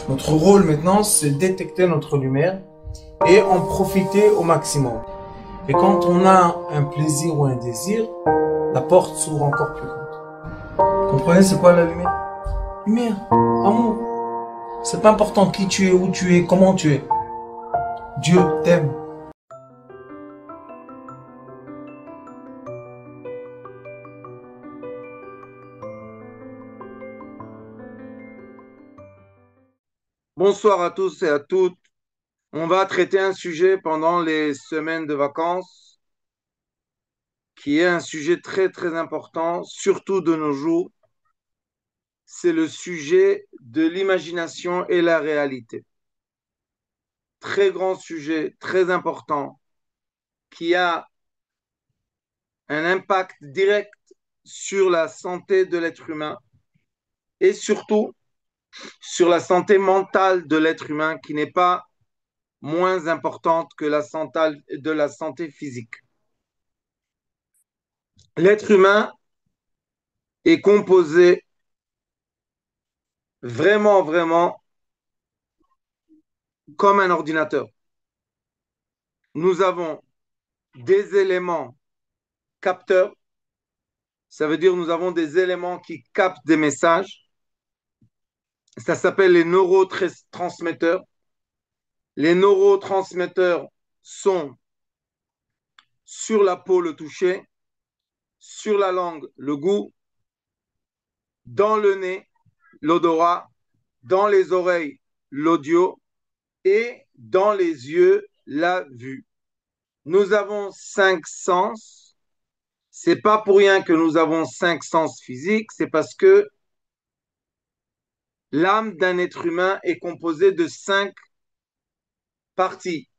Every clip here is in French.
Notre rôle maintenant, c'est détecter notre lumière et en profiter au maximum. Et quand on a un plaisir ou un désir, la porte s'ouvre encore plus grande. Vous comprenez c'est quoi la lumière? Lumière, amour. C'est pas important qui tu es, où tu es, comment tu es. Dieu t'aime. Bonsoir à tous et à toutes. On va traiter un sujet pendant les semaines de vacances qui est un sujet très très important, surtout de nos jours. C'est le sujet de l'imagination et la réalité. Très grand sujet, très important, qui a un impact direct sur la santé de l'être humain et surtout sur la santé mentale de l'être humain qui n'est pas moins importante que la santé physique. L'être humain est composé vraiment, vraiment comme un ordinateur. Nous avons des éléments capteurs, ça veut dire nous avons des éléments qui captent des messages. Ça s'appelle les neurotransmetteurs. Les neurotransmetteurs sont sur la peau le toucher, sur la langue le goût, dans le nez l'odorat, dans les oreilles l'audio et dans les yeux la vue. Nous avons 5 sens. C'est pas pour rien que nous avons 5 sens physiques, c'est parce que l'âme d'un être humain est composée de 5 parties.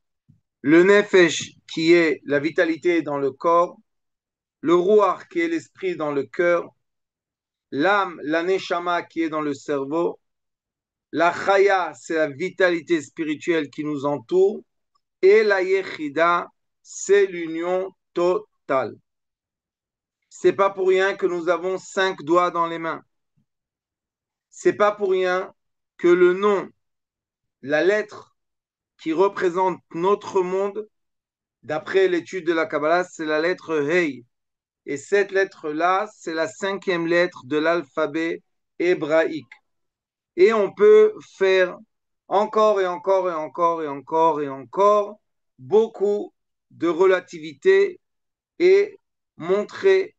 Le nefesh, qui est la vitalité dans le corps, le ruach, qui est l'esprit dans le cœur, l'âme, la neshama, qui est dans le cerveau, la chaya, c'est la vitalité spirituelle qui nous entoure, et la yechida, c'est l'union totale. C'est pas pour rien que nous avons 5 doigts dans les mains. C'est pas pour rien que le nom, la lettre qui représente notre monde, d'après l'étude de la Kabbalah, c'est la lettre Hey. Et cette lettre-là, c'est la 5e lettre de l'alphabet hébraïque. Et on peut faire encore et encore et encore et encore et encore beaucoup de relativité et montrer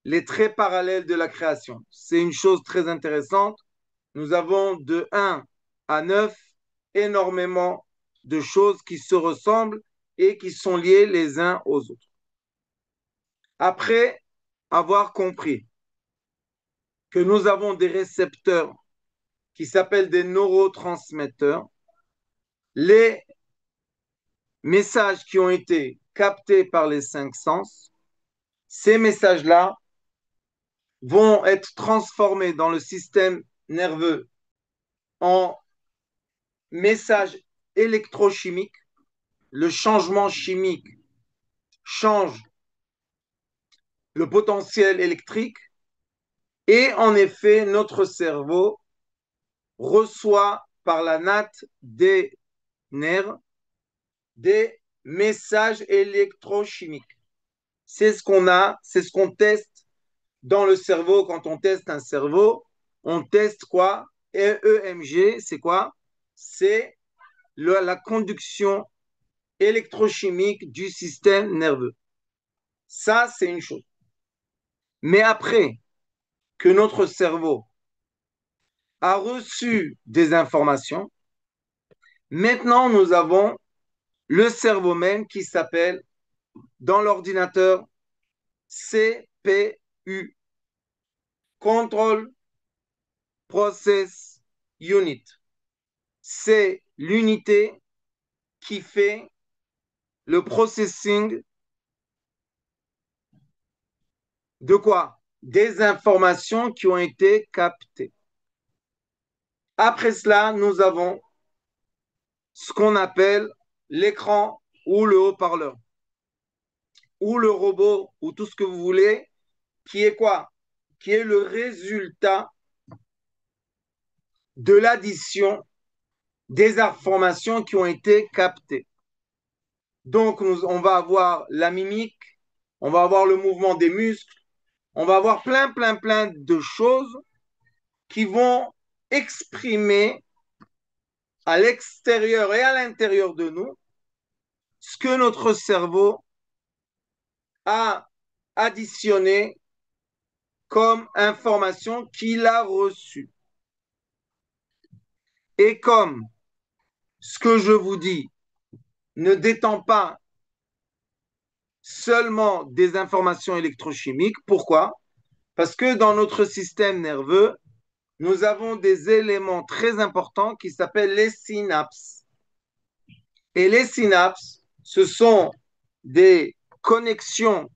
les traits parallèles de la création. C'est une chose très intéressante. Nous avons de 1 à 9 énormément de choses qui se ressemblent et qui sont liées les uns aux autres. Après avoir compris que nous avons des récepteurs qui s'appellent des neurotransmetteurs, les messages qui ont été captés par les 5 sens, ces messages-là vont être transformés dans le système nerveux en messages électrochimiques. Le changement chimique change le potentiel électrique et en effet, notre cerveau reçoit par la natte des nerfs des messages électrochimiques. C'est ce qu'on a, c'est ce qu'on teste dans le cerveau. Quand on teste un cerveau, on teste quoi? EEMG, c'est quoi? C'est la conduction électrochimique du système nerveux. Ça, c'est une chose. Mais après que notre cerveau a reçu des informations, maintenant nous avons le cerveau même qui s'appelle dans l'ordinateur CPU, Control Process Unit. C'est l'unité qui fait le processing de quoi? Des informations qui ont été captées. Après cela, nous avons ce qu'on appelle l'écran ou le haut-parleur ou le robot ou tout ce que vous voulez, qui est quoi? Qui est le résultat de l'addition des informations qui ont été captées. Donc, on va avoir la mimique, on va avoir le mouvement des muscles, on va avoir plein de choses qui vont exprimer à l'extérieur et à l'intérieur de nous ce que notre cerveau a additionné comme information qu'il a reçue. Et comme ce que je vous dis ne détend pas seulement des informations électrochimiques, pourquoi? Parce que dans notre système nerveux, nous avons des éléments très importants qui s'appellent les synapses. Et les synapses, ce sont des connexions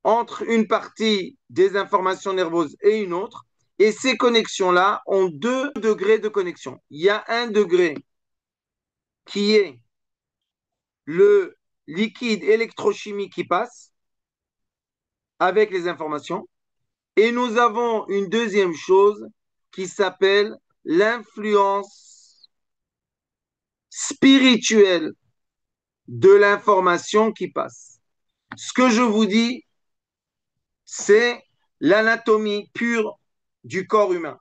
entre une partie des informations nerveuses et une autre. Et ces connexions-là ont 2 degrés de connexion. Il y a un degré qui est le liquide électrochimique qui passe avec les informations. Et nous avons une deuxième chose qui s'appelle l'influence spirituelle de l'information qui passe. Ce que je vous dis, c'est l'anatomie pure du corps humain.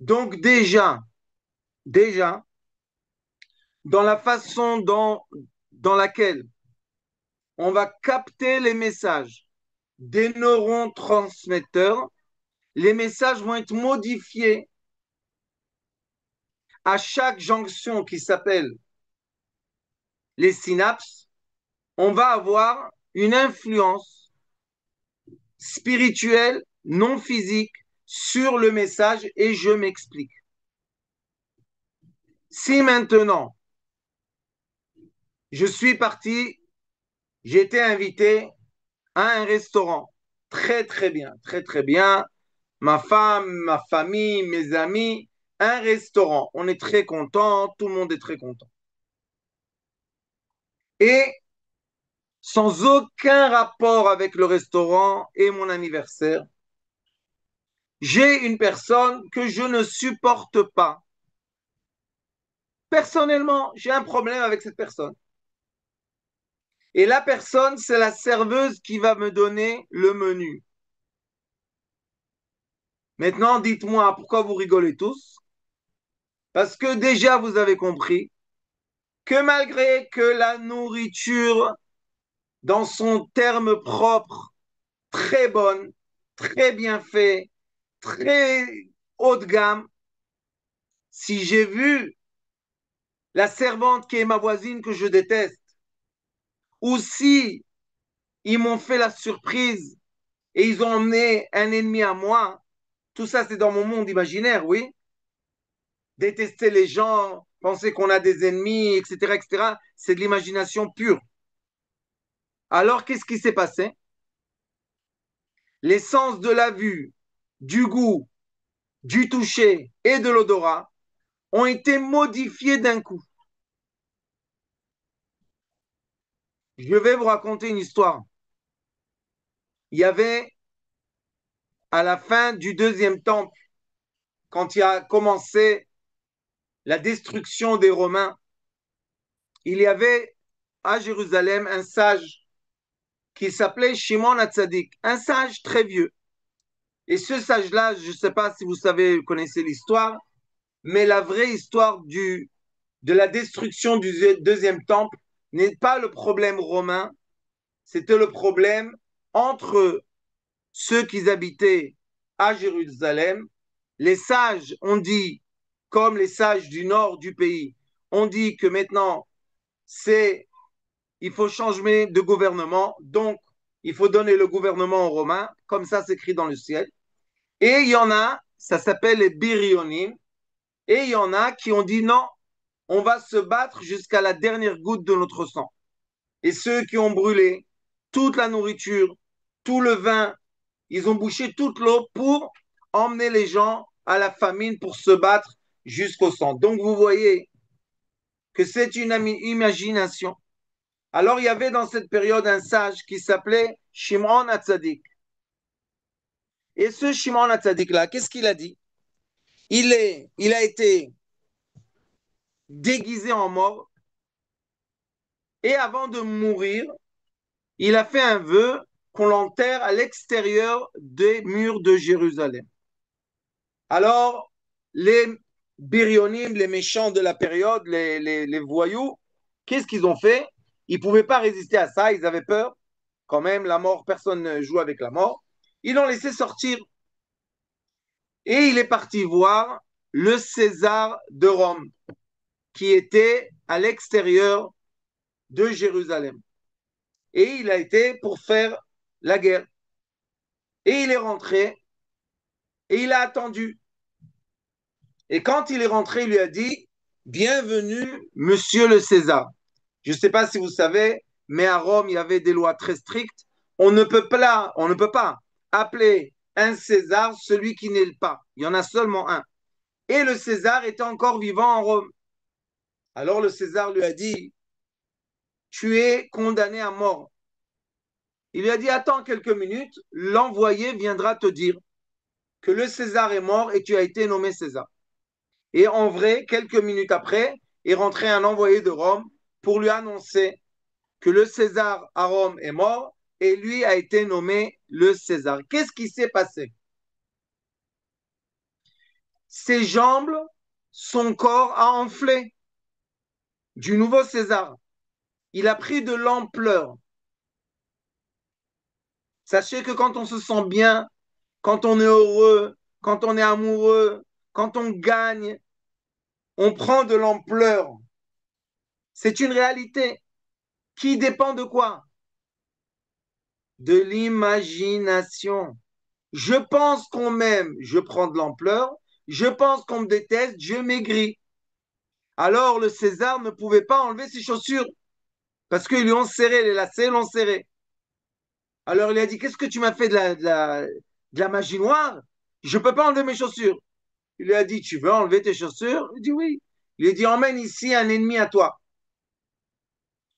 Donc déjà, dans la façon dans laquelle on va capter les messages des neurones transmetteurs, les messages vont être modifiés à chaque jonction qui s'appelle les synapses. On va avoir une influence spirituelle, non physique, sur le message et je m'explique. Si maintenant, je suis parti, j'ai été invité à un restaurant, très bien, ma femme, ma famille, mes amis, un restaurant, on est très content, tout le monde est très content. Et sans aucun rapport avec le restaurant et mon anniversaire, j'ai une personne que je ne supporte pas. Personnellement, j'ai un problème avec cette personne. Et la personne, c'est la serveuse qui va me donner le menu. Maintenant, dites-moi pourquoi vous rigolez tous. Parce que déjà, vous avez compris que malgré que la nourriture, dans son terme propre, très bonne, très bien fait, très haut de gamme, si j'ai vu la servante qui est ma voisine que je déteste, ou si ils m'ont fait la surprise et ils ont emmené un ennemi à moi, tout ça c'est dans mon monde imaginaire, oui. Détester les gens, penser qu'on a des ennemis, etc., c'est de l'imagination pure. Alors qu'est-ce qui s'est passé? Les sens de la vue, du goût, du toucher et de l'odorat ont été modifiés d'un coup. Je vais vous raconter une histoire. Il y avait à la fin du deuxième temple, quand il a commencé la destruction des Romains, il y avait à Jérusalem un sage qui s'appelait Shimon Hatzadik, un sage très vieux. Et ce sage-là, je ne sais pas si vous savez, connaissez l'histoire, mais la vraie histoire de la destruction du deuxième temple n'est pas le problème romain, c'était le problème entre ceux qui habitaient à Jérusalem. Les sages ont dit, comme les sages du nord du pays, ont dit que maintenant, il faut changer de gouvernement, donc il faut donner le gouvernement aux Romains, comme ça c'est écrit dans le ciel. Et il y en a, ça s'appelle les Birionim, et il y en a qui ont dit non, on va se battre jusqu'à la dernière goutte de notre sang. Et ceux qui ont brûlé toute la nourriture, tout le vin, ils ont bouché toute l'eau pour emmener les gens à la famine pour se battre jusqu'au sang. Donc vous voyez que c'est une imagination. Alors il y avait dans cette période un sage qui s'appelait Shimon Hatzadik. Et ce Shimon Hatzadik là, qu'est-ce qu'il a dit? Il a été déguisé en mort. Et avant de mourir, il a fait un vœu qu'on l'enterre à l'extérieur des murs de Jérusalem. Alors, les Birionim, les méchants de la période, les voyous, qu'est-ce qu'ils ont fait? Ils ne pouvaient pas résister à ça, ils avaient peur. Quand même, la mort, personne ne joue avec la mort. Ils l'ont laissé sortir. Et il est parti voir le César de Rome, qui était à l'extérieur de Jérusalem. Et il a été pour faire la guerre. Et il est rentré et il a attendu. Et quand il est rentré, il lui a dit, bienvenue, monsieur le César. Je ne sais pas si vous savez, mais à Rome, il y avait des lois très strictes. On ne peut pas appeler un César celui qui n'est pas. Il y en a seulement un. Et le César était encore vivant en Rome. Alors le César lui a dit, tu es condamné à mort. Il lui a dit, attends quelques minutes, l'envoyé viendra te dire que le César est mort et tu as été nommé César. Et en vrai, quelques minutes après, est rentré un envoyé de Rome pour lui annoncer que le César à Rome est mort et lui a été nommé le César. Qu'est-ce qui s'est passé? Ses jambes, son corps a enflé du nouveau César. Il a pris de l'ampleur. Sachez que quand on se sent bien, quand on est heureux, quand on est amoureux, quand on gagne, on prend de l'ampleur. C'est une réalité qui dépend de quoi? De l'imagination. Je pense qu'on m'aime, je prends de l'ampleur. Je pense qu'on me déteste, je maigris. Alors le César ne pouvait pas enlever ses chaussures parce qu'ils lui ont serré, les lacets l'ont serré. Alors il a dit, qu'est-ce que tu m'as fait de la magie noire? Je ne peux pas enlever mes chaussures. Il lui a dit, tu veux enlever tes chaussures? Il dit oui. Il lui a dit, emmène ici un ennemi à toi.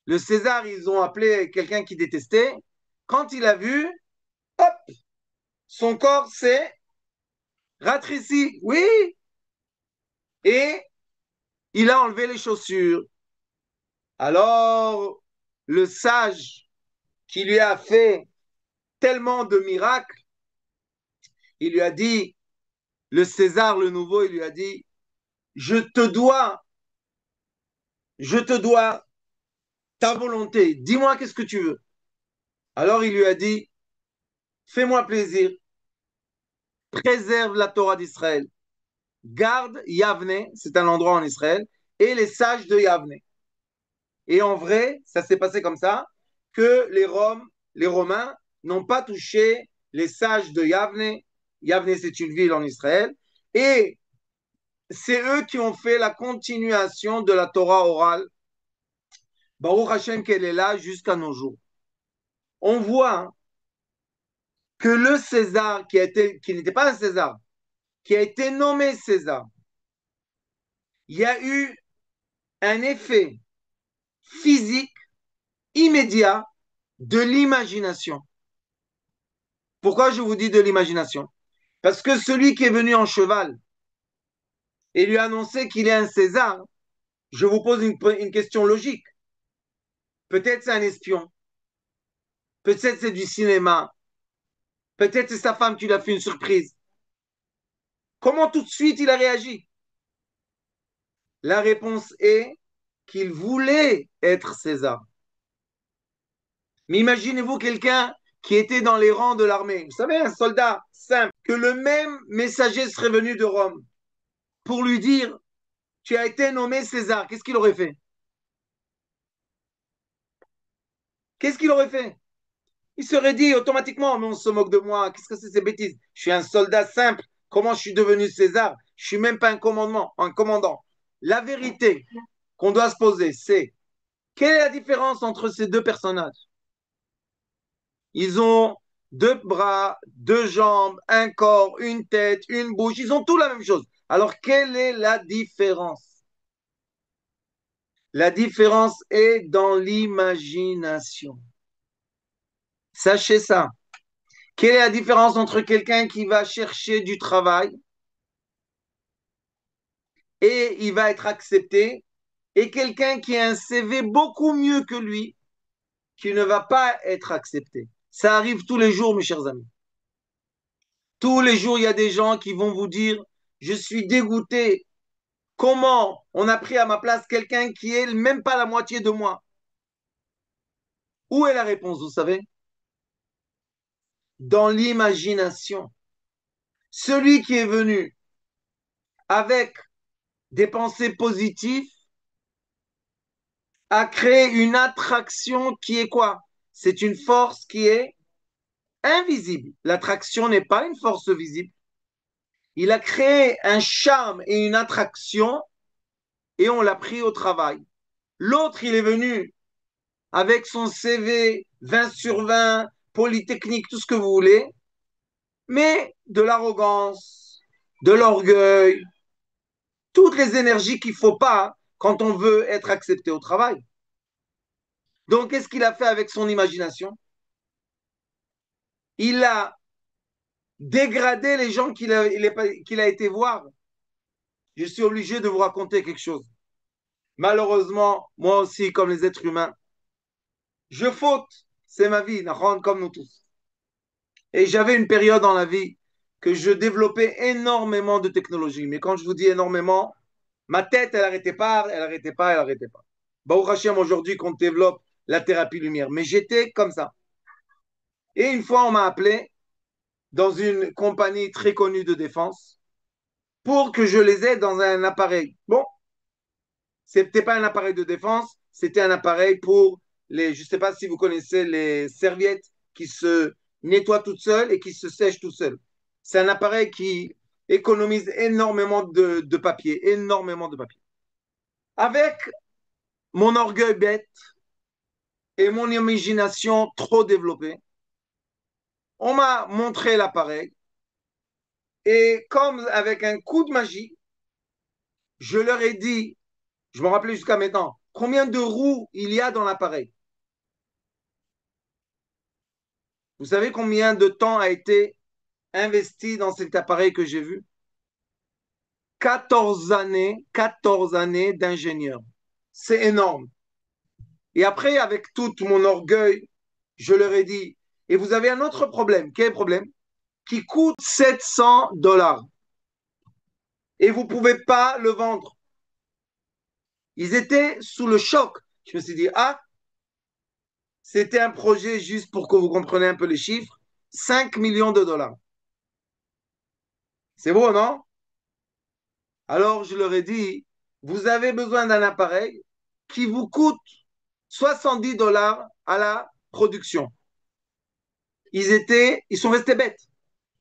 Le César, ils ont appelé quelqu'un qui détestait. Quand il a vu, hop, son corps s'est rétréci. Oui. Et il a enlevé les chaussures. Alors, le sage qui lui a fait tellement de miracles, il lui a dit, le César, le nouveau, il lui a dit, je te dois ta volonté. Dis-moi qu'est-ce que tu veux. Alors il lui a dit, fais-moi plaisir, préserve la Torah d'Israël, garde Yavne, c'est un endroit en Israël, et les sages de Yavne. Et en vrai, ça s'est passé comme ça, que les Romains n'ont pas touché les sages de Yavne. Yavne, c'est une ville en Israël. Et c'est eux qui ont fait la continuation de la Torah orale. Baruch Hashem qu'elle est là jusqu'à nos jours. On voit que le César, qui n'était pas un César, qui a été nommé César, il y a eu un effet physique immédiat de l'imagination. Pourquoi je vous dis de l'imagination? Parce que celui qui est venu en cheval et lui a annoncé qu'il est un César, je vous pose une question logique. Peut-être c'est un espion, peut-être c'est du cinéma, peut-être c'est sa femme qui lui a fait une surprise. Comment tout de suite il a réagi? La réponse est qu'il voulait être César. Mais imaginez-vous quelqu'un qui était dans les rangs de l'armée. Vous savez, un soldat simple, que le même messager serait venu de Rome pour lui dire, tu as été nommé César. Qu'est-ce qu'il aurait fait? Qu'est-ce qu'il aurait fait? Il serait dit automatiquement, mais on se moque de moi. Qu'est-ce que c'est ces bêtises? Je suis un soldat simple. Comment je suis devenu César? Je suis même pas un commandant. La vérité qu'on doit se poser, c'est quelle est la différence entre ces deux personnages? Ils ont deux bras, deux jambes, un corps, une tête, une bouche. Ils ont tous la même chose. Alors, quelle est la différence? La différence est dans l'imagination. Sachez ça. Quelle est la différence entre quelqu'un qui va chercher du travail et il va être accepté et quelqu'un qui a un CV beaucoup mieux que lui, qui ne va pas être accepté. Ça arrive tous les jours, mes chers amis. Tous les jours, il y a des gens qui vont vous dire, je suis dégoûté. Comment on a pris à ma place quelqu'un qui est même pas la moitié de moi? Où est la réponse, vous savez? Dans l'imagination. Celui qui est venu avec des pensées positives a créé une attraction qui est quoi? C'est une force qui est invisible. L'attraction n'est pas une force visible. Il a créé un charme et une attraction et on l'a pris au travail. L'autre, il est venu avec son CV 20 sur 20, Polytechnique, tout ce que vous voulez, mais de l'arrogance, de l'orgueil, toutes les énergies qu'il ne faut pas quand on veut être accepté au travail. Donc, qu'est-ce qu'il a fait avec son imagination? Il a dégradé les gens qu'il a été voir. Je suis obligé de vous raconter quelque chose. Malheureusement, moi aussi, comme les êtres humains, je faute. C'est ma vie, comme nous tous. Et j'avais une période dans la vie que je développais énormément de technologie. Mais quand je vous dis énormément, ma tête, elle n'arrêtait pas, elle n'arrêtait pas, elle n'arrêtait pas. Baruch Hashem, aujourd'hui, qu'on développe la thérapie lumière. Mais j'étais comme ça. Et une fois, on m'a appelé dans une compagnie très connue de défense pour que je les aide dans un appareil. Bon, c'était pas un appareil de défense, c'était un appareil pour les, je sais pas si vous connaissez les serviettes qui se nettoient toutes seules et qui se sèchent tout seules. C'est un appareil qui économise énormément de papier, énormément de papier. Avec mon orgueil bête et mon imagination trop développée, on m'a montré l'appareil et comme avec un coup de magie, je leur ai dit, je me rappelais jusqu'à maintenant, combien de roues il y a dans l'appareil. Vous savez combien de temps a été investi dans cet appareil que j'ai vu? 14 années d'ingénieur. C'est énorme. Et après, avec tout mon orgueil, je leur ai dit, et vous avez un autre problème. Quel problème? Qui coûte 700 $. Et vous ne pouvez pas le vendre. Ils étaient sous le choc. Je me suis dit, ah, c'était un projet juste pour que vous compreniez un peu les chiffres. 5 millions de dollars. C'est beau, non? Alors, je leur ai dit, vous avez besoin d'un appareil qui vous coûte 70 $ à la production. Ils sont restés bêtes.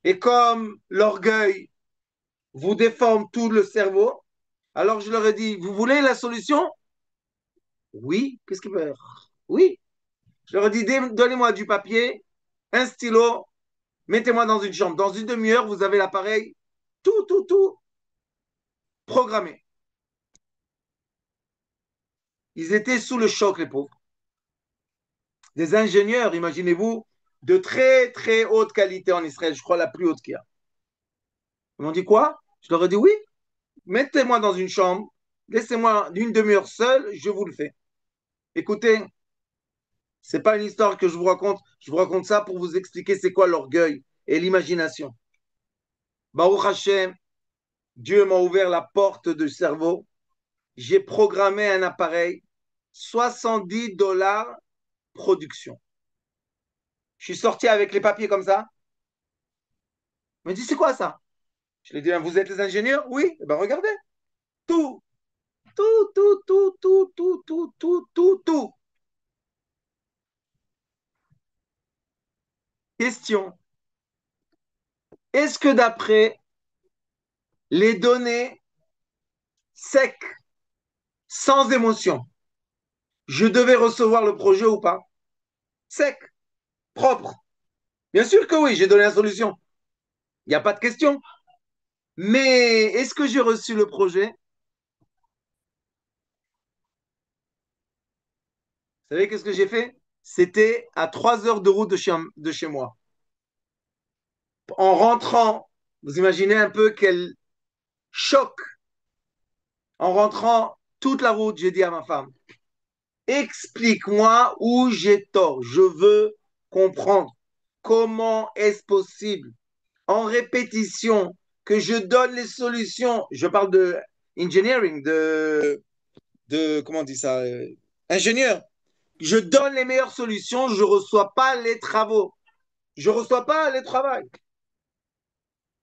Et comme l'orgueil vous déforme tout le cerveau, alors je leur ai dit, vous voulez la solution? Oui. Qu'est-ce qu'ils veulent? Oui. Je leur ai dit, donnez-moi du papier, un stylo, mettez-moi dans une chambre. Dans une demi-heure, vous avez l'appareil, tout programmé. Ils étaient sous le choc, les pauvres. Des ingénieurs, imaginez-vous, de très, très haute qualité en Israël. Je crois la plus haute qu'il y a. Ils m'ont dit quoi? Je leur ai dit oui, mettez-moi dans une chambre, laissez-moi une demi-heure seul, je vous le fais. Écoutez, c'est pas une histoire que je vous raconte ça pour vous expliquer c'est quoi l'orgueil et l'imagination. Baruch Hashem, Dieu m'a ouvert la porte du cerveau, j'ai programmé un appareil, 70 $ production. Je suis sorti avec les papiers comme ça. Il m'a dit, c'est quoi ça? Je lui ai dit, vous êtes les ingénieurs? Oui. Eh ben, regardez. Tout, tout. Question. Est-ce que d'après les données secs, sans émotion, je devais recevoir le projet ou pas? Sec, propre. Bien sûr que oui, j'ai donné la solution. Il n'y a pas de question. Mais est-ce que j'ai reçu le projet? Vous savez qu'est-ce que j'ai fait? C'était à 3 heures de route de chez moi. En rentrant, vous imaginez un peu quel choc en rentrant Toute la route, j'ai dit à ma femme, explique-moi où j'ai tort. Je veux comprendre. Comment est-ce possible, en répétition, que je donne les solutions? Je parle de engineering, comment on dit ça, ingénieur. Je donne les meilleures solutions, je ne reçois pas les travaux. Je ne reçois pas les travaux.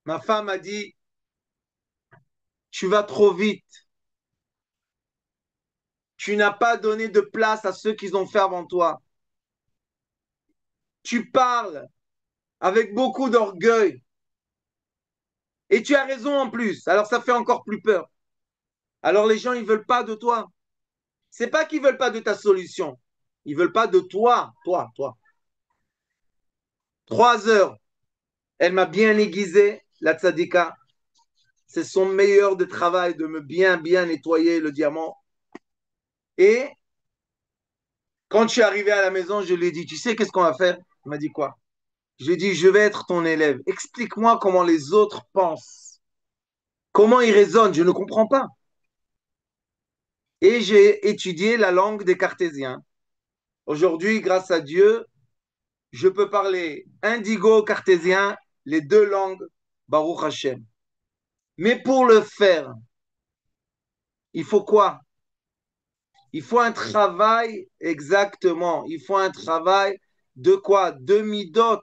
Ma femme a dit, tu vas trop vite. Tu n'as pas donné de place à ceux qui ont fait avant toi. Tu parles avec beaucoup d'orgueil. Et tu as raison en plus. Alors ça fait encore plus peur. Alors les gens, ils ne veulent pas de toi. C'est pas qu'ils ne veulent pas de ta solution. Ils ne veulent pas de toi, toi. 3 heures. Elle m'a bien aiguisé, la tzadika. C'est son meilleur de travail de me bien nettoyer le diamant. Et quand je suis arrivé à la maison, je lui ai dit, tu sais qu'est-ce qu'on va faire? Il m'a dit quoi? Je lui ai dit, je vais être ton élève. Explique-moi comment les autres pensent. Comment ils raisonnent. Je ne comprends pas. Et j'ai étudié la langue des Cartésiens. Aujourd'hui, grâce à Dieu, je peux parler indigo, cartésien, les deux langues, Baruch Hashem. Mais pour le faire, il faut quoi? Il faut un travail, exactement. Il faut un travail de quoi? De midot,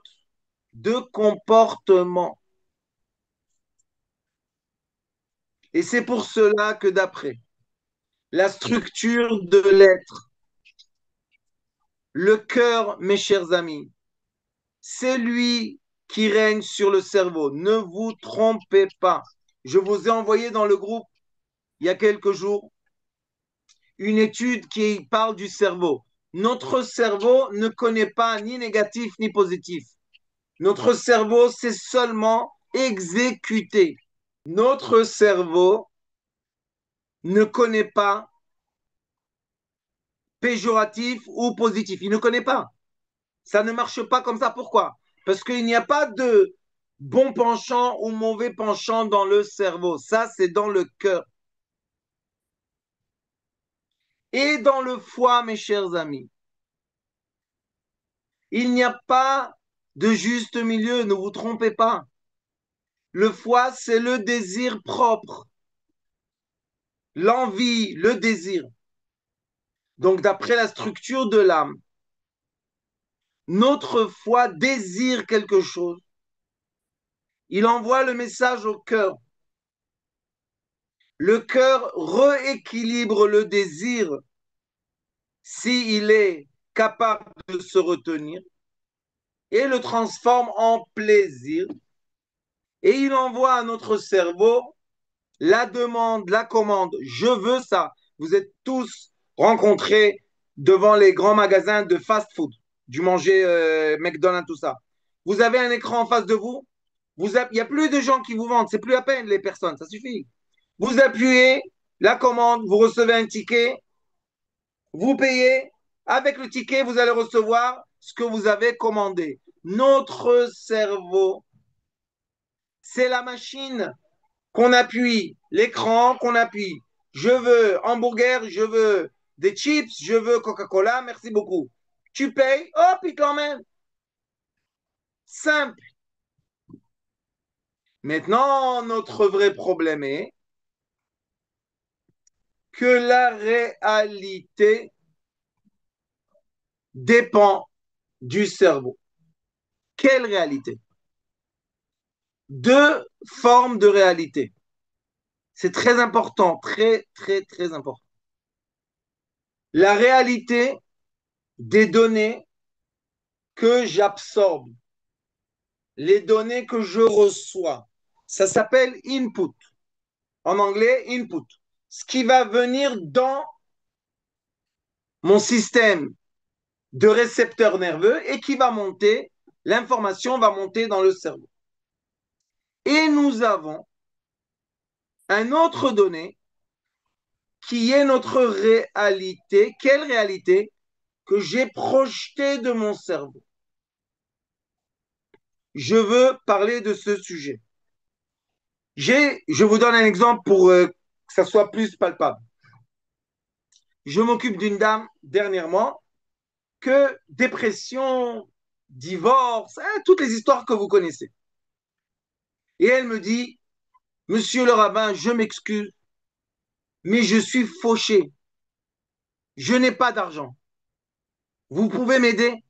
de comportement. Et c'est pour cela que d'après la structure de l'être, le cœur, mes chers amis, c'est lui qui règne sur le cerveau. Ne vous trompez pas. Je vous ai envoyé dans le groupe il y a quelques jours une étude qui parle du cerveau. Notre cerveau ne connaît pas ni négatif ni positif. Notre cerveau, c'est seulement exécuter. Notre cerveau ne connaît pas péjoratif ou positif. Il ne connaît pas. Ça ne marche pas comme ça. Pourquoi? Parce qu'il n'y a pas de bon penchant ou mauvais penchant dans le cerveau. Ça, c'est dans le cœur. Et dans le foie, mes chers amis, il n'y a pas de juste milieu, ne vous trompez pas. Le foie, c'est le désir propre, l'envie, le désir. Donc, d'après la structure de l'âme, notre foie désire quelque chose. Il envoie le message au cœur. Le cœur rééquilibre le désir s'il est capable de se retenir et le transforme en plaisir. Et il envoie à notre cerveau la demande, la commande. Je veux ça. Vous êtes tous rencontrés devant les grands magasins de fast-food, du manger McDonald's, tout ça. Vous avez un écran en face de vous. Il n'y a plus de gens qui vous vendent. C'est plus à peine les personnes. Ça suffit. Vous appuyez la commande, vous recevez un ticket, vous payez. Avec le ticket, vous allez recevoir ce que vous avez commandé. Notre cerveau, c'est la machine qu'on appuie, l'écran qu'on appuie. Je veux hamburger, je veux des chips, je veux Coca-Cola, merci beaucoup. Tu payes, hop, il te l'emmène. Simple. Maintenant, notre vrai problème est que la réalité dépend du cerveau. Quelle réalité? Deux formes de réalité. C'est très important, très important. La réalité des données que j'absorbe, les données que je reçois, ça s'appelle input. En anglais, input. Ce qui va venir dans mon système de récepteurs nerveux et qui va monter, l'information va monter dans le cerveau. Et nous avons un autre donnée qui est notre réalité. Quelle réalité? Que j'ai projetée de mon cerveau. Je veux parler de ce sujet. Je vous donne un exemple pour que ça soit plus palpable. je m'occupe d'une dame dernièrement que dépression, divorce, hein, toutes les histoires que vous connaissez. Et elle me dit, Monsieur le rabbin, je m'excuse, mais je suis fauché. Je n'ai pas d'argent. Vous pouvez m'aider?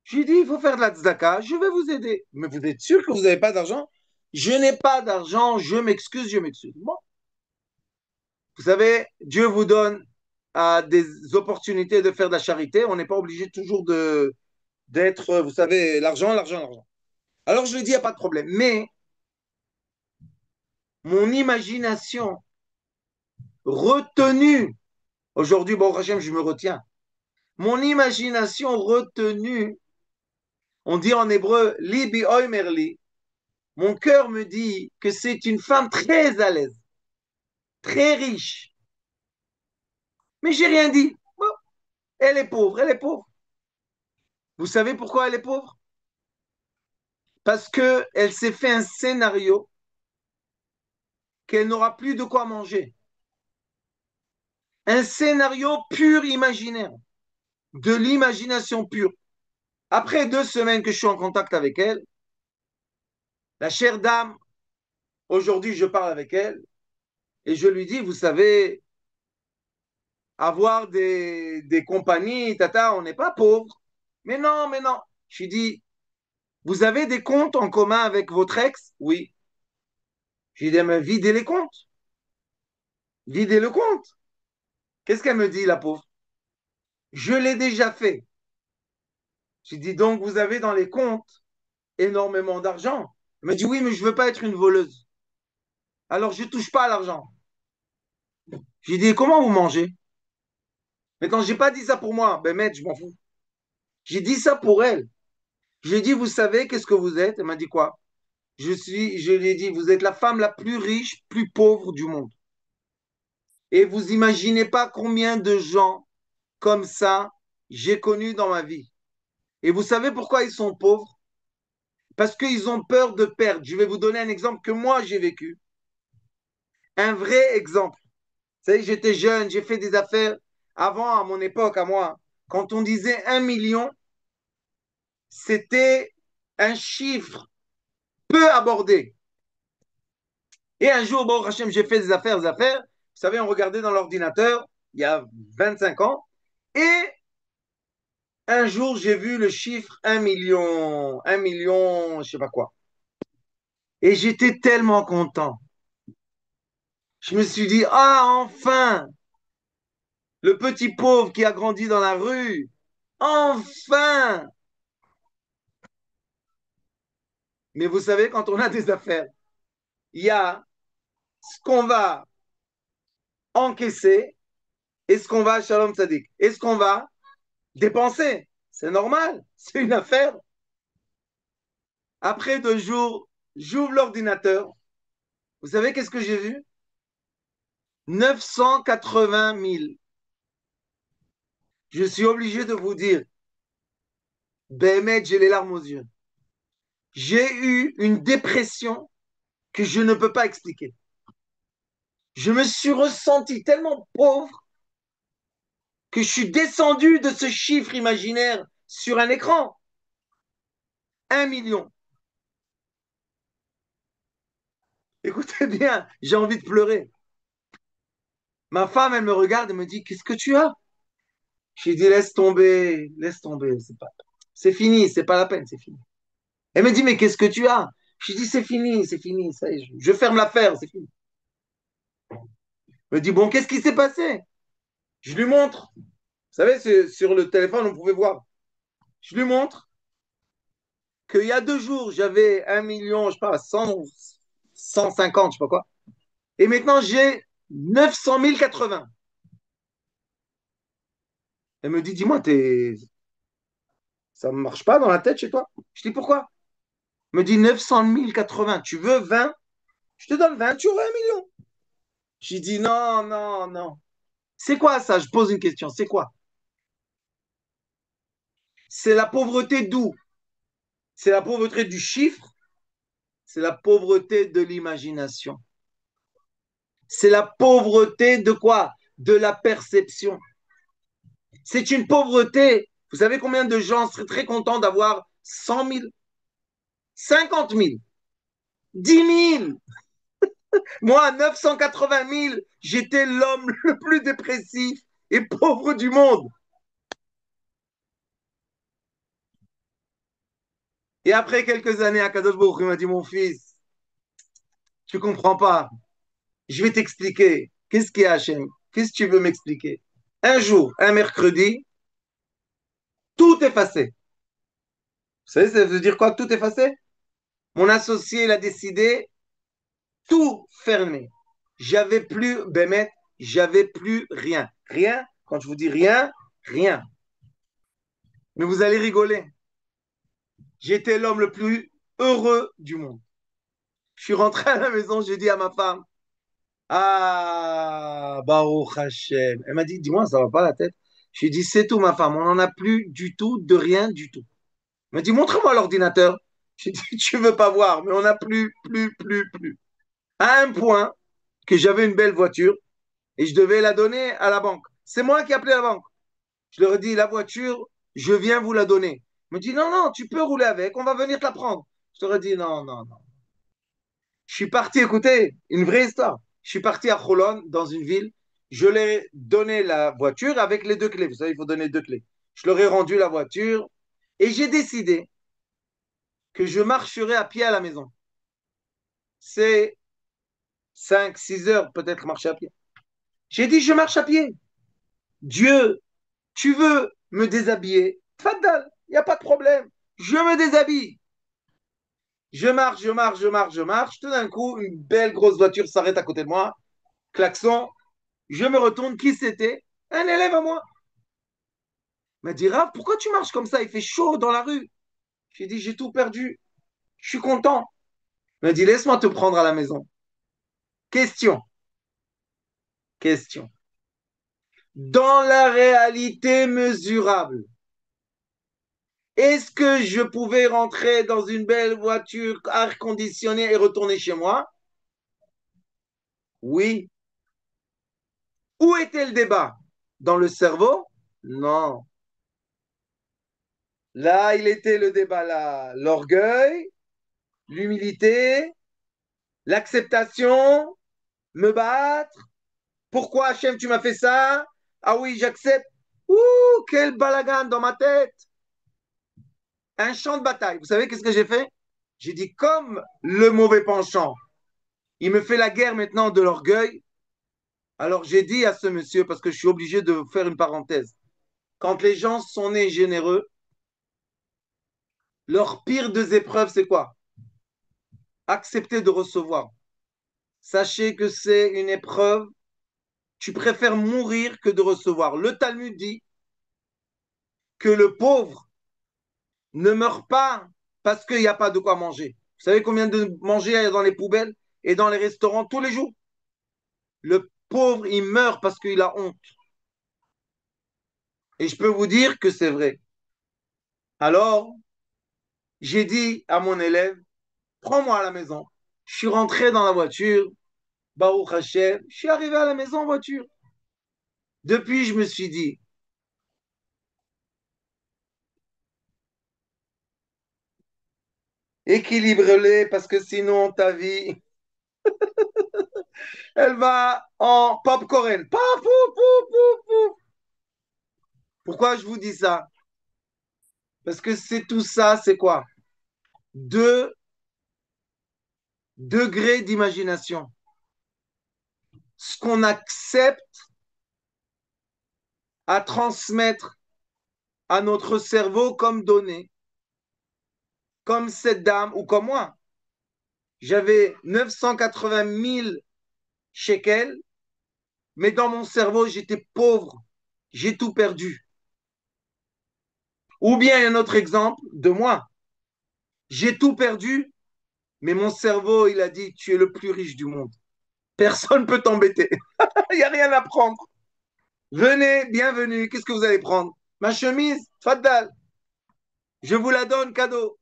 Je lui dis, il faut faire de la tzedaka, je vais vous aider. Mais vous êtes sûr que vous n'avez pas d'argent? Je n'ai pas d'argent, je m'excuse, je m'excuse. Bon, vous savez, Dieu vous donne des opportunités de faire de la charité. On n'est pas obligé toujours d'être, vous savez, l'argent, l'argent, l'argent. Alors je lui dis, il n'y a pas de problème. Mais mon imagination retenue, aujourd'hui, bon, Hachem, je me retiens. Mon imagination retenue, on dit en hébreu, libi oimerli, mon cœur me dit que c'est une femme très à l'aise, très riche. Mais j'ai rien dit. Bon, elle est pauvre, elle est pauvre. Vous savez pourquoi elle est pauvre? Parce qu'elle s'est fait un scénario qu'elle n'aura plus de quoi manger. Un scénario pur imaginaire, de l'imagination pure. Après 2 semaines que je suis en contact avec elle, la chère dame, aujourd'hui je parle avec elle et je lui dis, vous savez, avoir des compagnies, tata, on n'est pas pauvre. Mais non, mais non. Je lui dis, vous avez des comptes en commun avec votre ex? Oui. Je lui dis, mais videz les comptes. Videz le compte. Qu'est-ce qu'elle me dit, la pauvre? Je l'ai déjà fait. Je lui dis, donc vous avez dans les comptes énormément d'argent. Elle me dit, oui, mais je ne veux pas être une voleuse. Alors je ne touche pas à l'argent. Je lui dis, comment vous mangez? Maintenant, je n'ai pas dit ça pour moi. Ben, maître, je m'en fous. J'ai dit ça pour elle. Je lui ai dit, vous savez, qu'est-ce que vous êtes? Elle m'a dit quoi? Je lui ai dit, vous êtes la femme la plus riche, plus pauvre du monde. Et vous imaginez pas combien de gens comme ça j'ai connu dans ma vie. Et vous savez pourquoi ils sont pauvres? Parce qu'ils ont peur de perdre. Je vais vous donner un exemple que moi j'ai vécu. Un vrai exemple. Vous savez, j'étais jeune, j'ai fait des affaires avant, à mon époque, à moi. Quand on disait 1 million, c'était un chiffre peu abordé. Et un jour, bon, Hachem, j'ai fait des affaires, des affaires. Vous savez, on regardait dans l'ordinateur, il y a 25 ans. Et un jour, j'ai vu le chiffre 1 million, 1 million, je sais pas quoi. Et j'étais tellement content. Je me suis dit, ah, enfin, le petit pauvre qui a grandi dans la rue, enfin. Mais vous savez, quand on a des affaires, il y a ce qu'on va encaisser et ce qu'on va, Shalom Tzadik, et ce qu'on va dépenser. C'est normal, c'est une affaire. Après 2 jours, j'ouvre l'ordinateur. Vous savez qu'est-ce que j'ai vu? 980 000. Je suis obligé de vous dire, Béhémet, j'ai les larmes aux yeux. J'ai eu une dépression que je ne peux pas expliquer. Je me suis ressenti tellement pauvre que je suis descendu de ce chiffre imaginaire sur un écran. 1 million. Écoutez bien, j'ai envie de pleurer. Ma femme, elle me regarde et me dit, qu'est-ce que tu as? J'ai dit, laisse tomber, c'est fini, c'est pas la peine, c'est fini. Elle me dit, mais qu'est-ce que tu as? J'ai dit, c'est fini, ça y est, je ferme l'affaire, c'est fini. Elle me dit, bon, qu'est-ce qui s'est passé? Je lui montre. Vous savez, sur le téléphone, on pouvait voir. Je lui montre qu'il y a 2 jours, j'avais 1 million, je sais pas, 150, je sais pas quoi. Et maintenant, j'ai 900 080. Elle me dit, dis-moi, ça ne marche pas dans la tête chez toi? Je dis, pourquoi? Elle me dit, 900 080. Tu veux 20? Je te donne 20, tu auras 1 million. J'ai dit, non, non, non. C'est quoi ça? Je pose une question. C'est quoi? C'est la pauvreté d'où? C'est la pauvreté du chiffre? C'est la pauvreté de l'imagination. C'est la pauvreté de quoi? de la perception. C'est une pauvreté. Vous savez combien de gens seraient très contents d'avoir 100 000, 50 000, 10 000. Moi, à 980 000, j'étais l'homme le plus dépressif et pauvre du monde. Et après quelques années, Akadosh Baruch Hu m'a dit, mon fils, tu comprends pas. Je vais t'expliquer. Qu'est-ce qu'il y a, Hachem? Qu'est-ce que tu veux m'expliquer? Un jour, un mercredi, tout effacé. Vous savez, ça veut dire quoi, tout effacé? Mon associé, il a décidé tout fermer. J'avais plus, Bémet, j'avais plus rien. Rien, quand je vous dis rien, rien. Mais vous allez rigoler. J'étais l'homme le plus heureux du monde. Je suis rentré à la maison, j'ai dit à ma femme, ah, Baruch Hashem. Elle m'a dit, dis-moi, ça va pas la tête? Je lui ai dit, c'est tout, ma femme, on n'en a plus du tout, de rien du tout. Elle m'a dit, montre-moi l'ordinateur. J'ai dit, tu veux pas voir, mais on n'a plus. À un point que j'avais une belle voiture et je devais la donner à la banque. C'est moi qui ai appelé la banque. Je leur ai dit, la voiture, je viens vous la donner. Il me dit, non, non, tu peux rouler avec, on va venir te la prendre. Je leur ai dit, non, non, non. Je suis parti, écouter une vraie histoire. Je suis parti à Cholon, dans une ville. Je leur ai donné la voiture avec les deux clés. Vous savez, il faut donner deux clés. Je leur ai rendu la voiture et j'ai décidé que je marcherai à pied à la maison. C'est 5, 6 heures peut-être marcher à pied. J'ai dit, je marche à pied. Dieu, tu veux me déshabiller? Faddal, il n'y a pas de problème. Je me déshabille. Je marche. Tout d'un coup, une belle grosse voiture s'arrête à côté de moi. Klaxon. Je me retourne. Qui c'était? Un élève à moi. Il m'a dit, Rav, pourquoi tu marches comme ça? Il fait chaud dans la rue. J'ai dit, j'ai tout perdu. Je suis content. Il m'a dit, laisse-moi te prendre à la maison. Question. Question. Dans la réalité mesurable, est-ce que je pouvais rentrer dans une belle voiture air conditionnée et retourner chez moi? Oui. Où était le débat? Dans le cerveau? Non. Là, il était le débat là. L'orgueil, l'humilité, l'acceptation, me battre. Pourquoi Hachem, tu m'as fait ça? Ah oui, j'accepte. Ouh, quel balagan dans ma tête. Un champ de bataille. Vous savez qu'est-ce que j'ai fait? J'ai dit, comme le mauvais penchant, il me fait la guerre maintenant de l'orgueil. Alors j'ai dit à ce monsieur, parce que je suis obligé de faire une parenthèse, quand les gens sont nés généreux, leur pire des épreuves, c'est quoi? Accepter de recevoir. Sachez que c'est une épreuve, tu préfères mourir que de recevoir. Le Talmud dit que le pauvre ne meurt pas parce qu'il n'y a pas de quoi manger. Vous savez combien de manger il y a dans les poubelles et dans les restaurants tous les jours? Le pauvre, il meurt parce qu'il a honte. Et je peux vous dire que c'est vrai. Alors, j'ai dit à mon élève, prends-moi à la maison. Je suis rentré dans la voiture, Baruch Hashem, je suis arrivé à la maison en voiture. Depuis, je me suis dit, équilibre-les parce que sinon ta vie, elle va en popcorn. Paf, pouf, pouf, pouf, pouf. Pourquoi je vous dis ça? Parce que c'est tout ça, c'est quoi? Deux degrés d'imagination. Ce qu'on accepte à transmettre à notre cerveau comme données, comme cette dame ou comme moi. J'avais 980 000 shekels, mais dans mon cerveau, j'étais pauvre. J'ai tout perdu. Ou bien un autre exemple de moi. J'ai tout perdu, mais mon cerveau, il a dit, tu es le plus riche du monde. Personne ne peut t'embêter. Il n'y a rien à prendre. Venez, bienvenue. Qu'est-ce que vous allez prendre? Ma chemise, Faddal. Je vous la donne cadeau.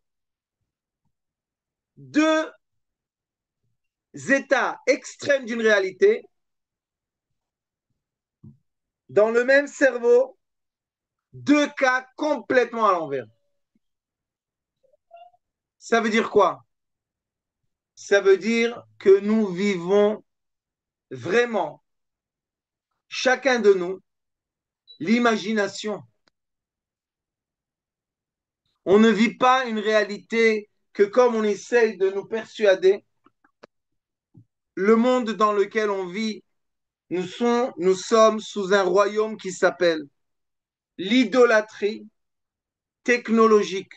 Deux états extrêmes d'une réalité. Dans le même cerveau, deux cas complètement à l'envers. Ça veut dire quoi? Ça veut dire que nous vivons vraiment, chacun de nous, l'imagination. On ne vit pas une réalité que comme on essaye de nous persuader, le monde dans lequel on vit, nous sommes sous un royaume qui s'appelle l'idolâtrie technologique.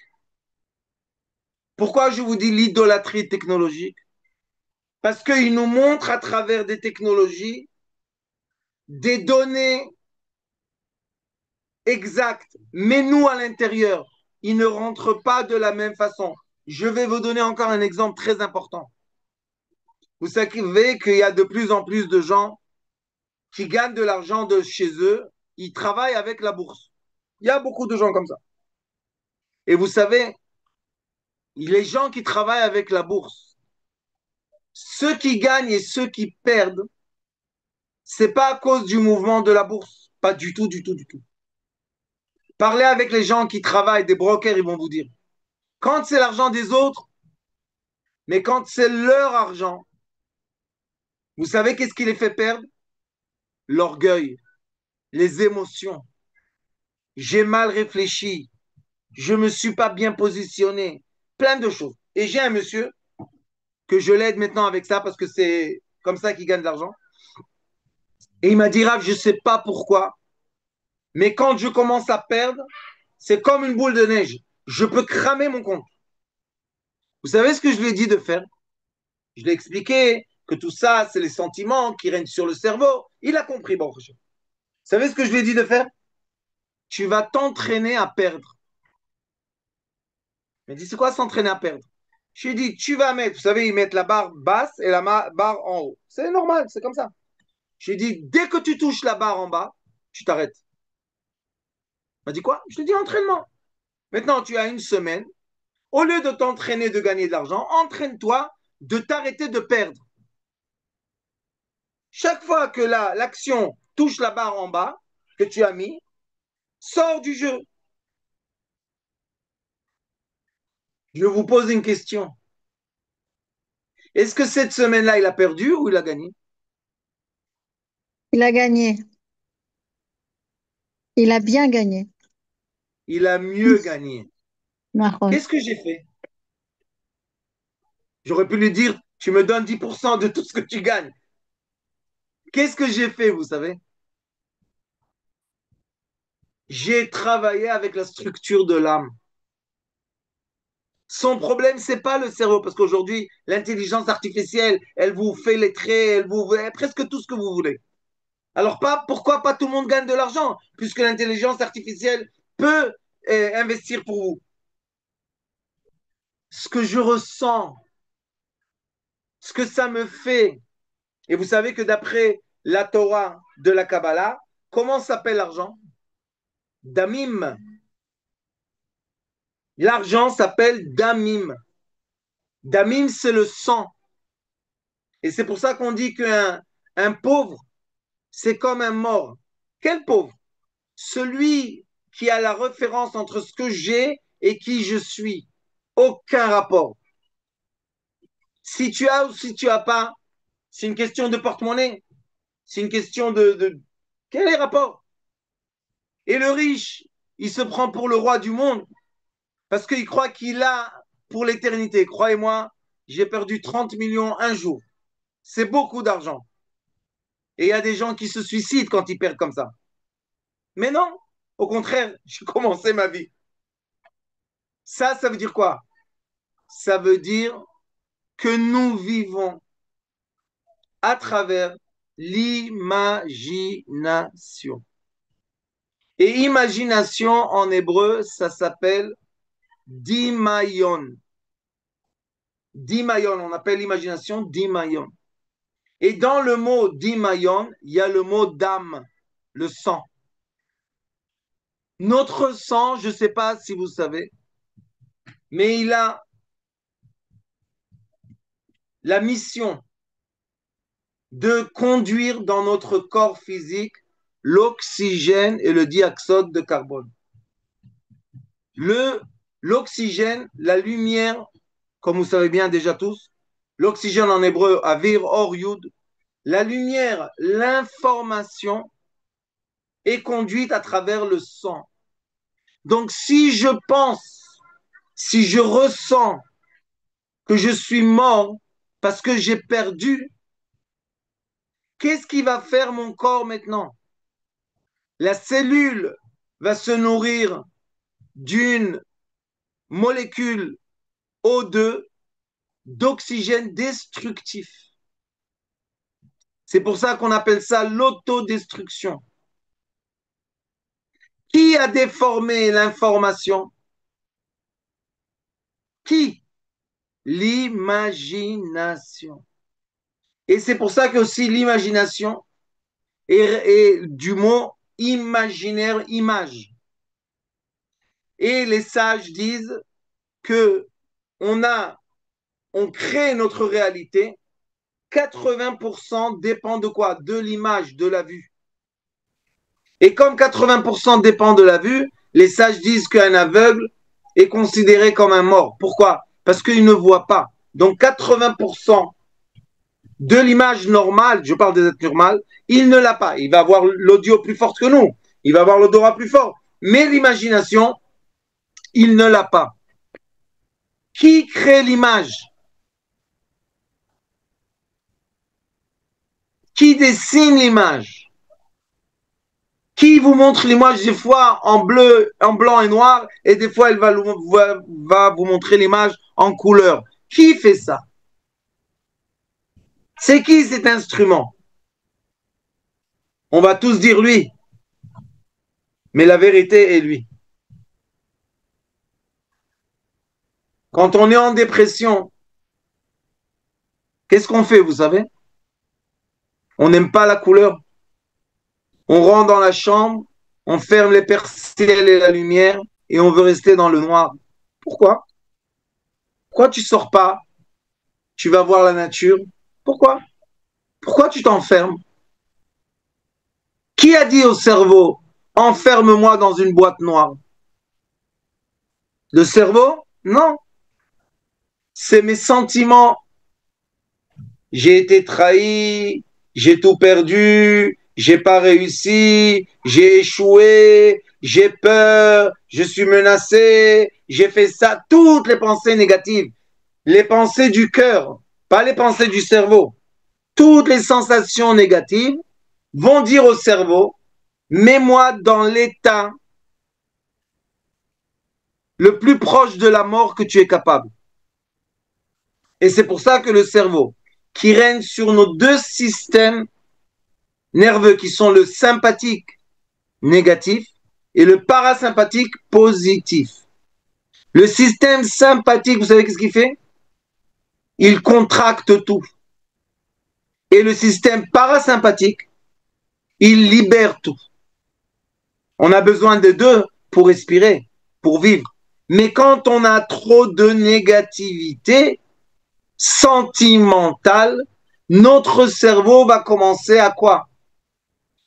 Pourquoi je vous dis l'idolâtrie technologique? Parce qu'il nous montre à travers des technologies des données exactes, mais nous à l'intérieur, ils ne rentrent pas de la même façon. Je vais vous donner encore un exemple très important. Vous savez qu'il y a de plus en plus de gens qui gagnent de l'argent de chez eux, ils travaillent avec la bourse. Il y a beaucoup de gens comme ça. Et vous savez, les gens qui travaillent avec la bourse, ceux qui gagnent et ceux qui perdent, c'est pas à cause du mouvement de la bourse. Pas du tout, du tout, du tout. Parlez avec les gens qui travaillent, des brokers, ils vont vous dire. Quand c'est l'argent des autres, mais quand c'est leur argent, vous savez qu'est-ce qui les fait perdre? L'orgueil, les émotions. J'ai mal réfléchi, je me suis pas bien positionné, plein de choses. Et j'ai un monsieur que je l'aide maintenant avec ça parce que c'est comme ça qu'il gagne de l'argent. Et il m'a dit, Rav, je ne sais pas pourquoi, mais quand je commence à perdre, c'est comme une boule de neige. Je peux cramer mon compte. Vous savez ce que je lui ai dit de faire? Je lui ai expliqué que tout ça, c'est les sentiments qui règnent sur le cerveau. Il a compris, bon. Vous savez ce que je lui ai dit de faire? Tu vas t'entraîner à perdre. Il m'a dit, c'est quoi s'entraîner à perdre? Je lui ai dit, tu vas mettre, vous savez, ils mettent la barre basse et la barre en haut. C'est normal, c'est comme ça. Je lui ai dit, dès que tu touches la barre en bas, tu t'arrêtes. Il m'a dit quoi? Je lui ai dit, entraînement. Maintenant, tu as une semaine. Au lieu de t'entraîner de gagner de l'argent, entraîne-toi de t'arrêter de perdre. Chaque fois que l'action touche la barre en bas que tu as mis, sors du jeu. Je vous pose une question. Est-ce que cette semaine-là, il a perdu ou il a gagné? Il a gagné. Il a bien gagné. Il a mieux gagné. Mahon. Qu'est-ce que j'ai fait? J'aurais pu lui dire, tu me donnes 10% de tout ce que tu gagnes. Qu'est-ce que j'ai fait, vous savez? J'ai travaillé avec la structure de l'âme. Son problème, c'est pas le cerveau, parce qu'aujourd'hui, l'intelligence artificielle, elle vous fait les traits, elle vous fait presque tout ce que vous voulez. Alors, pourquoi pas tout le monde gagne de l'argent, puisque l'intelligence artificielle peut investir pour vous. Ce que je ressens, ce que ça me fait, et vous savez que d'après la Torah de la Kabbalah, comment s'appelle l'argent? Damim. L'argent s'appelle damim. Damim, c'est le sang. Et c'est pour ça qu'on dit qu'un pauvre, c'est comme un mort. Quel pauvre? Celui qui a la référence entre ce que j'ai et qui je suis. Aucun rapport. Si tu as ou si tu as pas, c'est une question de porte-monnaie. C'est une question de... Quel est le rapport? Et le riche, il se prend pour le roi du monde parce qu'il croit qu'il a pour l'éternité. Croyez-moi, j'ai perdu 30 millions un jour. C'est beaucoup d'argent. Et il y a des gens qui se suicident quand ils perdent comme ça. Mais non, au contraire, j'ai commencé ma vie. Ça veut dire quoi? Ça veut dire que nous vivons à travers l'imagination. Et imagination en hébreu, ça s'appelle dimayon. Dimayon, on appelle l'imagination dimayon. Et dans le mot dimayon, il y a le mot d'âme, le sang. Notre sang, je ne sais pas si vous savez, mais il a la mission de conduire dans notre corps physique l'oxygène et le dioxyde de carbone. L'oxygène, la lumière, comme vous savez bien déjà tous, l'oxygène en hébreu, avir, or, yud, la lumière, l'information est conduite à travers le sang. Donc si je pense, si je ressens que je suis mort parce que j'ai perdu, qu'est-ce qui va faire mon corps maintenant? La cellule va se nourrir d'une molécule O2 d'oxygène destructif. C'est pour ça qu'on appelle ça l'autodestruction. Qui a déformé l'information? Qui? L'imagination. Et c'est pour ça que aussi l'imagination est du mot imaginaire, image. Et les sages disent que on crée notre réalité. 80% dépend de quoi? De l'image, de la vue. Et comme 80% dépend de la vue, les sages disent qu'un aveugle est considéré comme un mort. Pourquoi? Parce qu'il ne voit pas. Donc 80% de l'image normale, je parle des êtres normaux, il ne l'a pas. Il va avoir l'audio plus fort que nous. Il va avoir l'odorat plus fort. Mais l'imagination, il ne l'a pas. Qui crée l'image? Qui dessine l'image? Qui vous montre l'image des fois en bleu, en blanc et noir, et des fois elle va vous montrer l'image en couleur? Qui fait ça? C'est qui cet instrument? On va tous dire lui, mais la vérité est lui. Quand on est en dépression, qu'est-ce qu'on fait, vous savez? On n'aime pas la couleur. On rentre dans la chambre, on ferme les persiennes et la lumière, et on veut rester dans le noir. Pourquoi? Pourquoi tu sors pas? Tu vas voir la nature. Pourquoi? Pourquoi tu t'enfermes? Qui a dit au cerveau, enferme-moi dans une boîte noire? Le cerveau? Non. C'est mes sentiments. J'ai été trahi, j'ai tout perdu, j'ai pas réussi, j'ai échoué, j'ai peur, je suis menacé, j'ai fait ça. Toutes les pensées négatives, les pensées du cœur, pas les pensées du cerveau. Toutes les sensations négatives vont dire au cerveau, mets-moi dans l'état le plus proche de la mort que tu es capable. Et c'est pour ça que le cerveau, qui règne sur nos deux systèmes nerveux, qui sont le sympathique négatif et le parasympathique positif. Le système sympathique, vous savez qu'est-ce qu'il fait? Il contracte tout. Et le système parasympathique, il libère tout. On a besoin de deux pour respirer, pour vivre. Mais quand on a trop de négativité sentimentale, notre cerveau va commencer à quoi?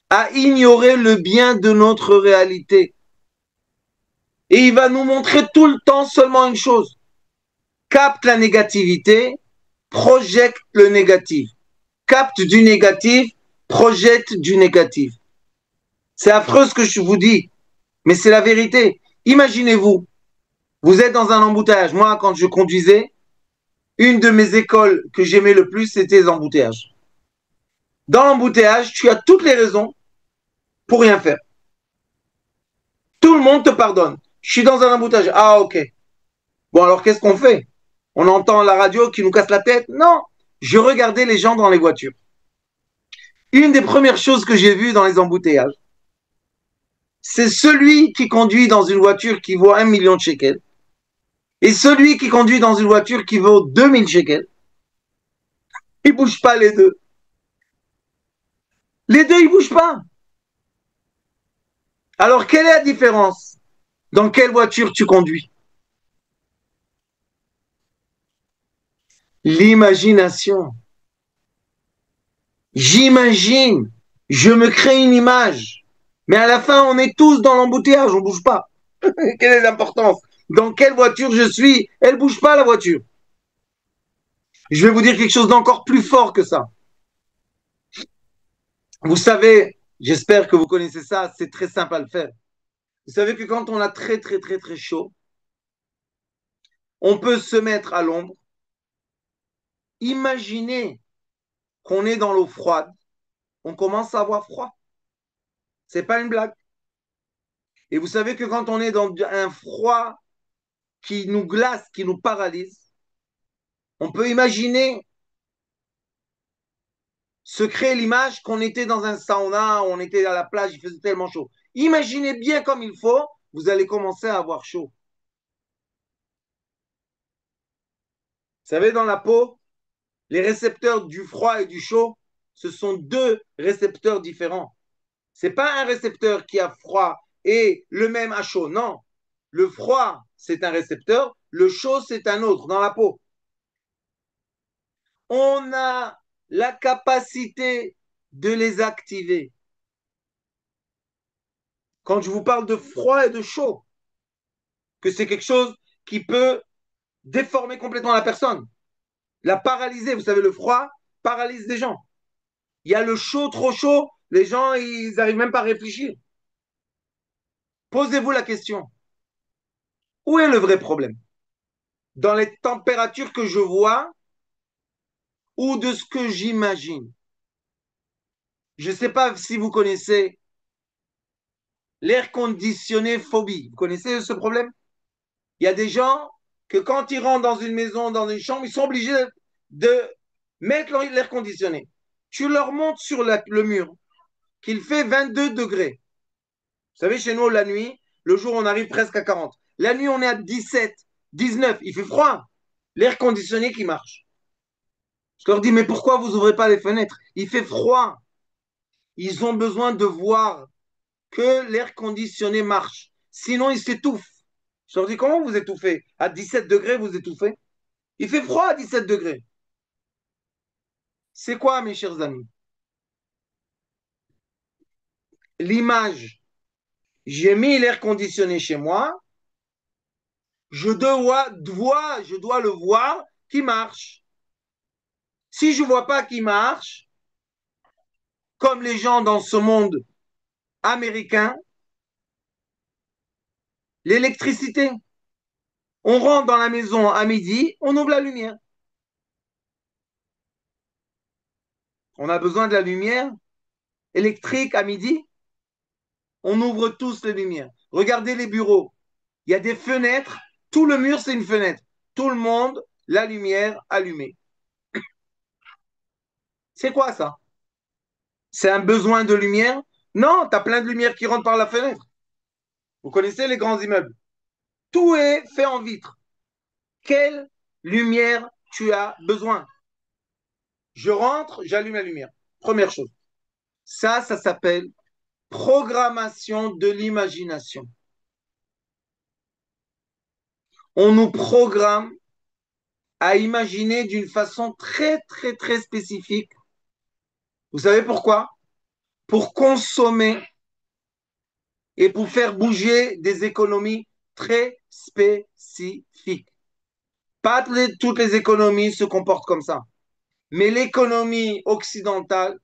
À ignorer le bien de notre réalité. Et il va nous montrer tout le temps seulement une chose. Capte la négativité, projette le négatif. Capte du négatif, projette du négatif. C'est affreux ce que je vous dis, mais c'est la vérité. Imaginez-vous, vous êtes dans un embouteillage. Moi, quand je conduisais, une de mes écoles que j'aimais le plus, c'était les embouteillages. Dans l'embouteillage, tu as toutes les raisons pour rien faire. Tout le monde te pardonne. Je suis dans un embouteillage. Ah, ok. Bon, alors qu'est-ce qu'on fait? On entend la radio qui nous casse la tête? Non. Je regardais les gens dans les voitures. Une des premières choses que j'ai vues dans les embouteillages, c'est celui qui conduit dans une voiture qui vaut 1 million de shekels et celui qui conduit dans une voiture qui vaut 2000 shekels. Ils ne bougent pas les deux. Les deux, ils ne bougent pas. Alors, quelle est la différence? Dans quelle voiture tu conduis? L'imagination. J'imagine, je me crée une image. Mais à la fin, on est tous dans l'embouteillage, on ne bouge pas. Quelle est l'importance? Dans quelle voiture je suis? Elle ne bouge pas, la voiture. Je vais vous dire quelque chose d'encore plus fort que ça. Vous savez, j'espère que vous connaissez ça, c'est très simple à le faire. Vous savez que quand on a très, très, très, très chaud, on peut se mettre à l'ombre. Imaginez qu'on est dans l'eau froide, on commence à avoir froid. C'est pas une blague. Et vous savez que quand on est dans un froid qui nous glace, qui nous paralyse, on peut imaginer se créer l'image qu'on était dans un sauna, on était à la plage, il faisait tellement chaud. Imaginez bien comme il faut, vous allez commencer à avoir chaud. Vous savez, dans la peau, les récepteurs du froid et du chaud, ce sont deux récepteurs différents. C'est pas un récepteur qui a froid et le même à chaud. Non. Le froid, c'est un récepteur. Le chaud, c'est un autre dans la peau. On a la capacité de les activer. Quand je vous parle de froid et de chaud, que c'est quelque chose qui peut déformer complètement la personne, la paralyser. Vous savez, le froid paralyse des gens. Il y a le chaud, trop chaud, les gens, ils n'arrivent même pas à réfléchir. Posez-vous la question, où est le vrai problème? Dans les températures que je vois ou de ce que j'imagine? Je ne sais pas si vous connaissez l'air conditionné phobie. Vous connaissez ce problème? Il y a des gens que quand ils rentrent dans une maison, dans une chambre, ils sont obligés de mettre l'air conditionné. Tu leur montres sur le mur qu'il fait 22 degrés. Vous savez, chez nous, la nuit, le jour, on arrive presque à 40. La nuit, on est à 17, 19. Il fait froid. L'air conditionné qui marche. Je leur dis, mais pourquoi vous ouvrez pas les fenêtres? Il fait froid. Ils ont besoin de voir que l'air conditionné marche. Sinon, ils s'étouffent. Je leur dis, comment vous étouffez? À 17 degrés, vous étouffez? Il fait froid à 17 degrés. C'est quoi, mes chers amis? L'image. J'ai mis l'air conditionné chez moi. Je dois le voir qui marche. Si je ne vois pas qui marche, comme les gens dans ce monde américain, l'électricité. On rentre dans la maison à midi, on ouvre la lumière. On a besoin de la lumière électrique à midi, on ouvre tous les lumières. Regardez les bureaux. Il y a des fenêtres, tout le mur c'est une fenêtre. Tout le monde, la lumière allumée. C'est quoi ça? C'est un besoin de lumière? Non, tu as plein de lumière qui rentrent par la fenêtre. Vous connaissez les grands immeubles. Tout est fait en vitre. Quelle lumière tu as besoin? Je rentre, j'allume la lumière. Première chose. Ça s'appelle programmation de l'imagination. On nous programme à imaginer d'une façon très, très, très spécifique. Vous savez pourquoi? Pour consommer et pour faire bouger des économies très spécifiques. Pas toutes les économies se comportent comme ça. Mais l'économie occidentale,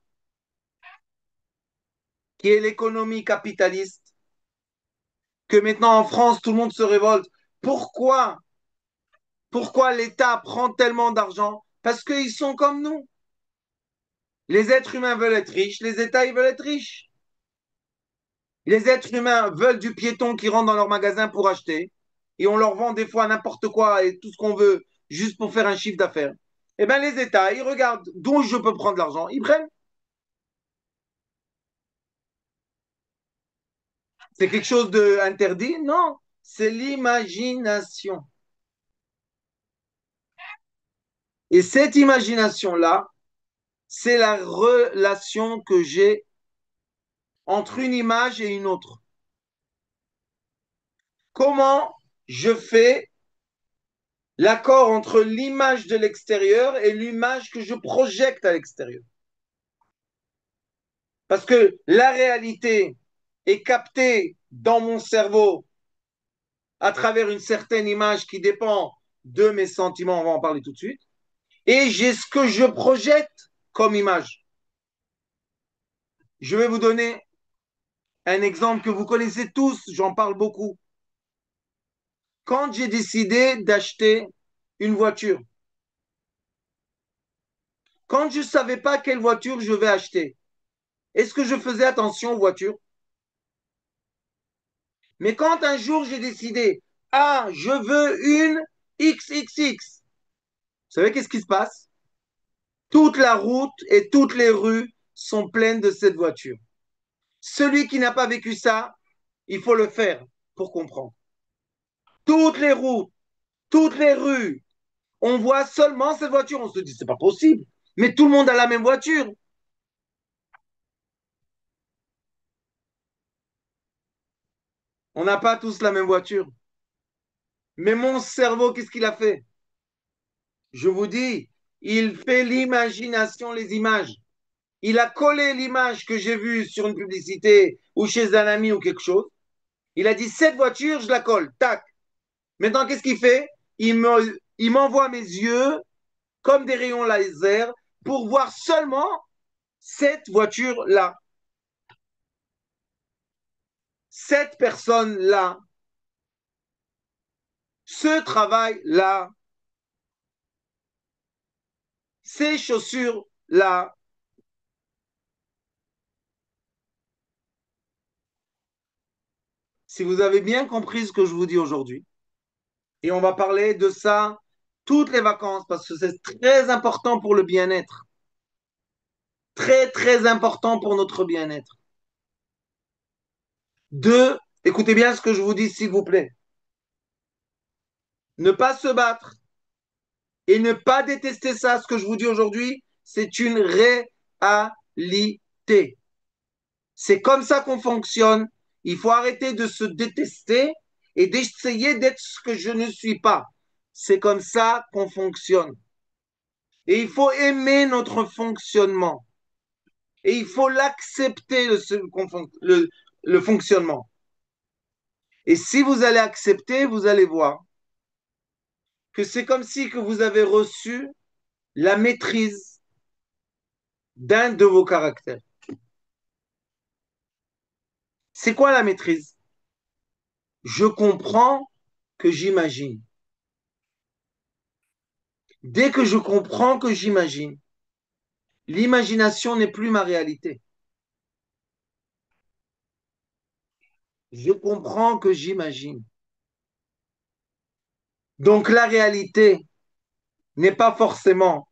qui est l'économie capitaliste, que maintenant en France, tout le monde se révolte. Pourquoi? Pourquoi l'État prend tellement d'argent? Parce qu'ils sont comme nous. Les êtres humains veulent être riches, les États, ils veulent être riches. Les êtres humains veulent du piéton qui rentre dans leur magasin pour acheter, et on leur vend des fois n'importe quoi et tout ce qu'on veut juste pour faire un chiffre d'affaires. Eh bien, les États, ils regardent d'où je peux prendre l'argent, ils prennent. C'est quelque chose d'interdit? Non, c'est l'imagination. Et cette imagination-là, c'est la relation que j'ai entre une image et une autre. Comment je fais l'accord entre l'image de l'extérieur et l'image que je projette à l'extérieur? Parce que la réalité est capté dans mon cerveau à travers une certaine image qui dépend de mes sentiments, on va en parler tout de suite, et j'ai ce que je projette comme image. Je vais vous donner un exemple que vous connaissez tous, j'en parle beaucoup. Quand j'ai décidé d'acheter une voiture, quand je ne savais pas quelle voiture je vais acheter, est-ce que je faisais attention aux voitures? Mais quand un jour j'ai décidé, ah, je veux une XXX, vous savez qu'est-ce qui se passe? Toute la route et toutes les rues sont pleines de cette voiture. Celui qui n'a pas vécu ça, il faut le faire pour comprendre. Toutes les routes, toutes les rues, on voit seulement cette voiture. On se dit, c'est pas possible. Mais tout le monde a la même voiture. On n'a pas tous la même voiture. Mais mon cerveau, qu'est-ce qu'il a fait? Je vous dis, il fait l'imagination, les images. Il a collé l'image que j'ai vue sur une publicité ou chez un ami ou quelque chose. Il a dit, cette voiture, je la colle. Tac. Maintenant, qu'est-ce qu'il fait? Il m'envoie mes yeux comme des rayons laser pour voir seulement cette voiture-là. Cette personne-là, ce travail-là, ces chaussures-là. Si vous avez bien compris ce que je vous dis aujourd'hui, et on va parler de ça toutes les vacances, parce que c'est très important pour le bien-être. Très, très important pour notre bien-être. Deux, écoutez bien ce que je vous dis, s'il vous plaît. Ne pas se battre et ne pas détester ça, ce que je vous dis aujourd'hui, c'est une réalité. C'est comme ça qu'on fonctionne. Il faut arrêter de se détester et d'essayer d'être ce que je ne suis pas. C'est comme ça qu'on fonctionne. Et il faut aimer notre fonctionnement. Et il faut l'accepter, le fonctionnement. Et si vous allez accepter, vous allez voir que c'est comme si que vous avez reçu la maîtrise d'un de vos caractères. C'est quoi la maîtrise? Je comprends que j'imagine. Dès que je comprends que j'imagine, l'imagination n'est plus ma réalité. Je comprends que j'imagine. Donc la réalité n'est pas forcément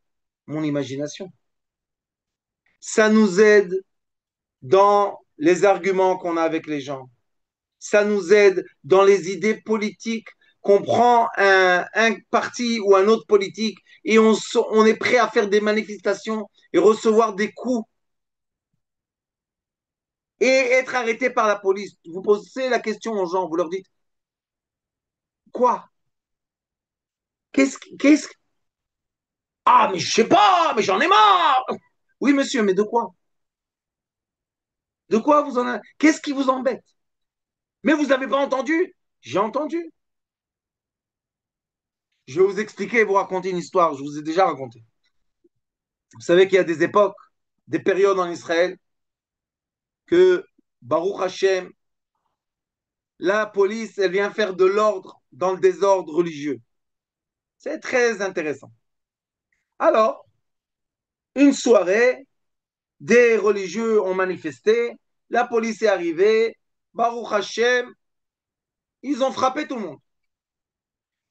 mon imagination. Ça nous aide dans les arguments qu'on a avec les gens. Ça nous aide dans les idées politiques qu'on prend un parti ou un autre politique et on est prêt à faire des manifestations et recevoir des coups et être arrêté par la police. Vous posez la question aux gens, vous leur dites quoi? Qu'est-ce Ah, mais je sais pas, mais j'en ai marre. Oui, monsieur, mais de quoi? De quoi vous en avez? Qu'est-ce qui vous embête? Mais vous n'avez pas entendu? J'ai entendu. Je vais vous expliquer et vous raconter une histoire. Je vous ai déjà raconté. Vous savez qu'il y a des époques, des périodes en Israël que Baruch Hashem, la police, elle vient faire de l'ordre dans le désordre religieux. C'est très intéressant. Alors, une soirée, des religieux ont manifesté, la police est arrivée, Baruch Hashem, ils ont frappé tout le monde.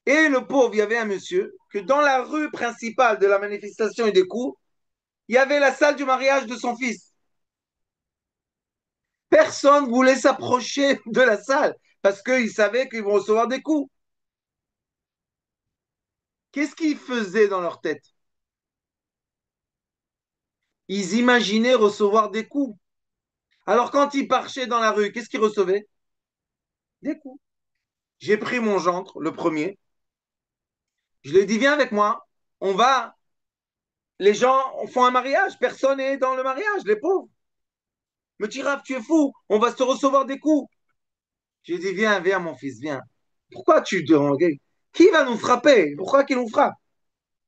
Et le pauvre, il y avait un monsieur que dans la rue principale de la manifestation et des coups, il y avait la salle du mariage de son fils. Personne ne voulait s'approcher de la salle parce qu'ils savaient qu'ils vont recevoir des coups. Qu'est-ce qu'ils faisaient dans leur tête? Ils imaginaient recevoir des coups. Alors quand ils marchaient dans la rue, qu'est-ce qu'ils recevaient? Des coups. J'ai pris mon gendre, le premier. Je lui ai dit, viens avec moi. On va. Les gens font un mariage. Personne n'est dans le mariage, les pauvres. Me dit, Rav, tu es fou, on va se recevoir des coups. J'ai dit, viens, viens, mon fils, viens. Pourquoi tu te... Qui va nous frapper? Pourquoi qu'ils nous frappent?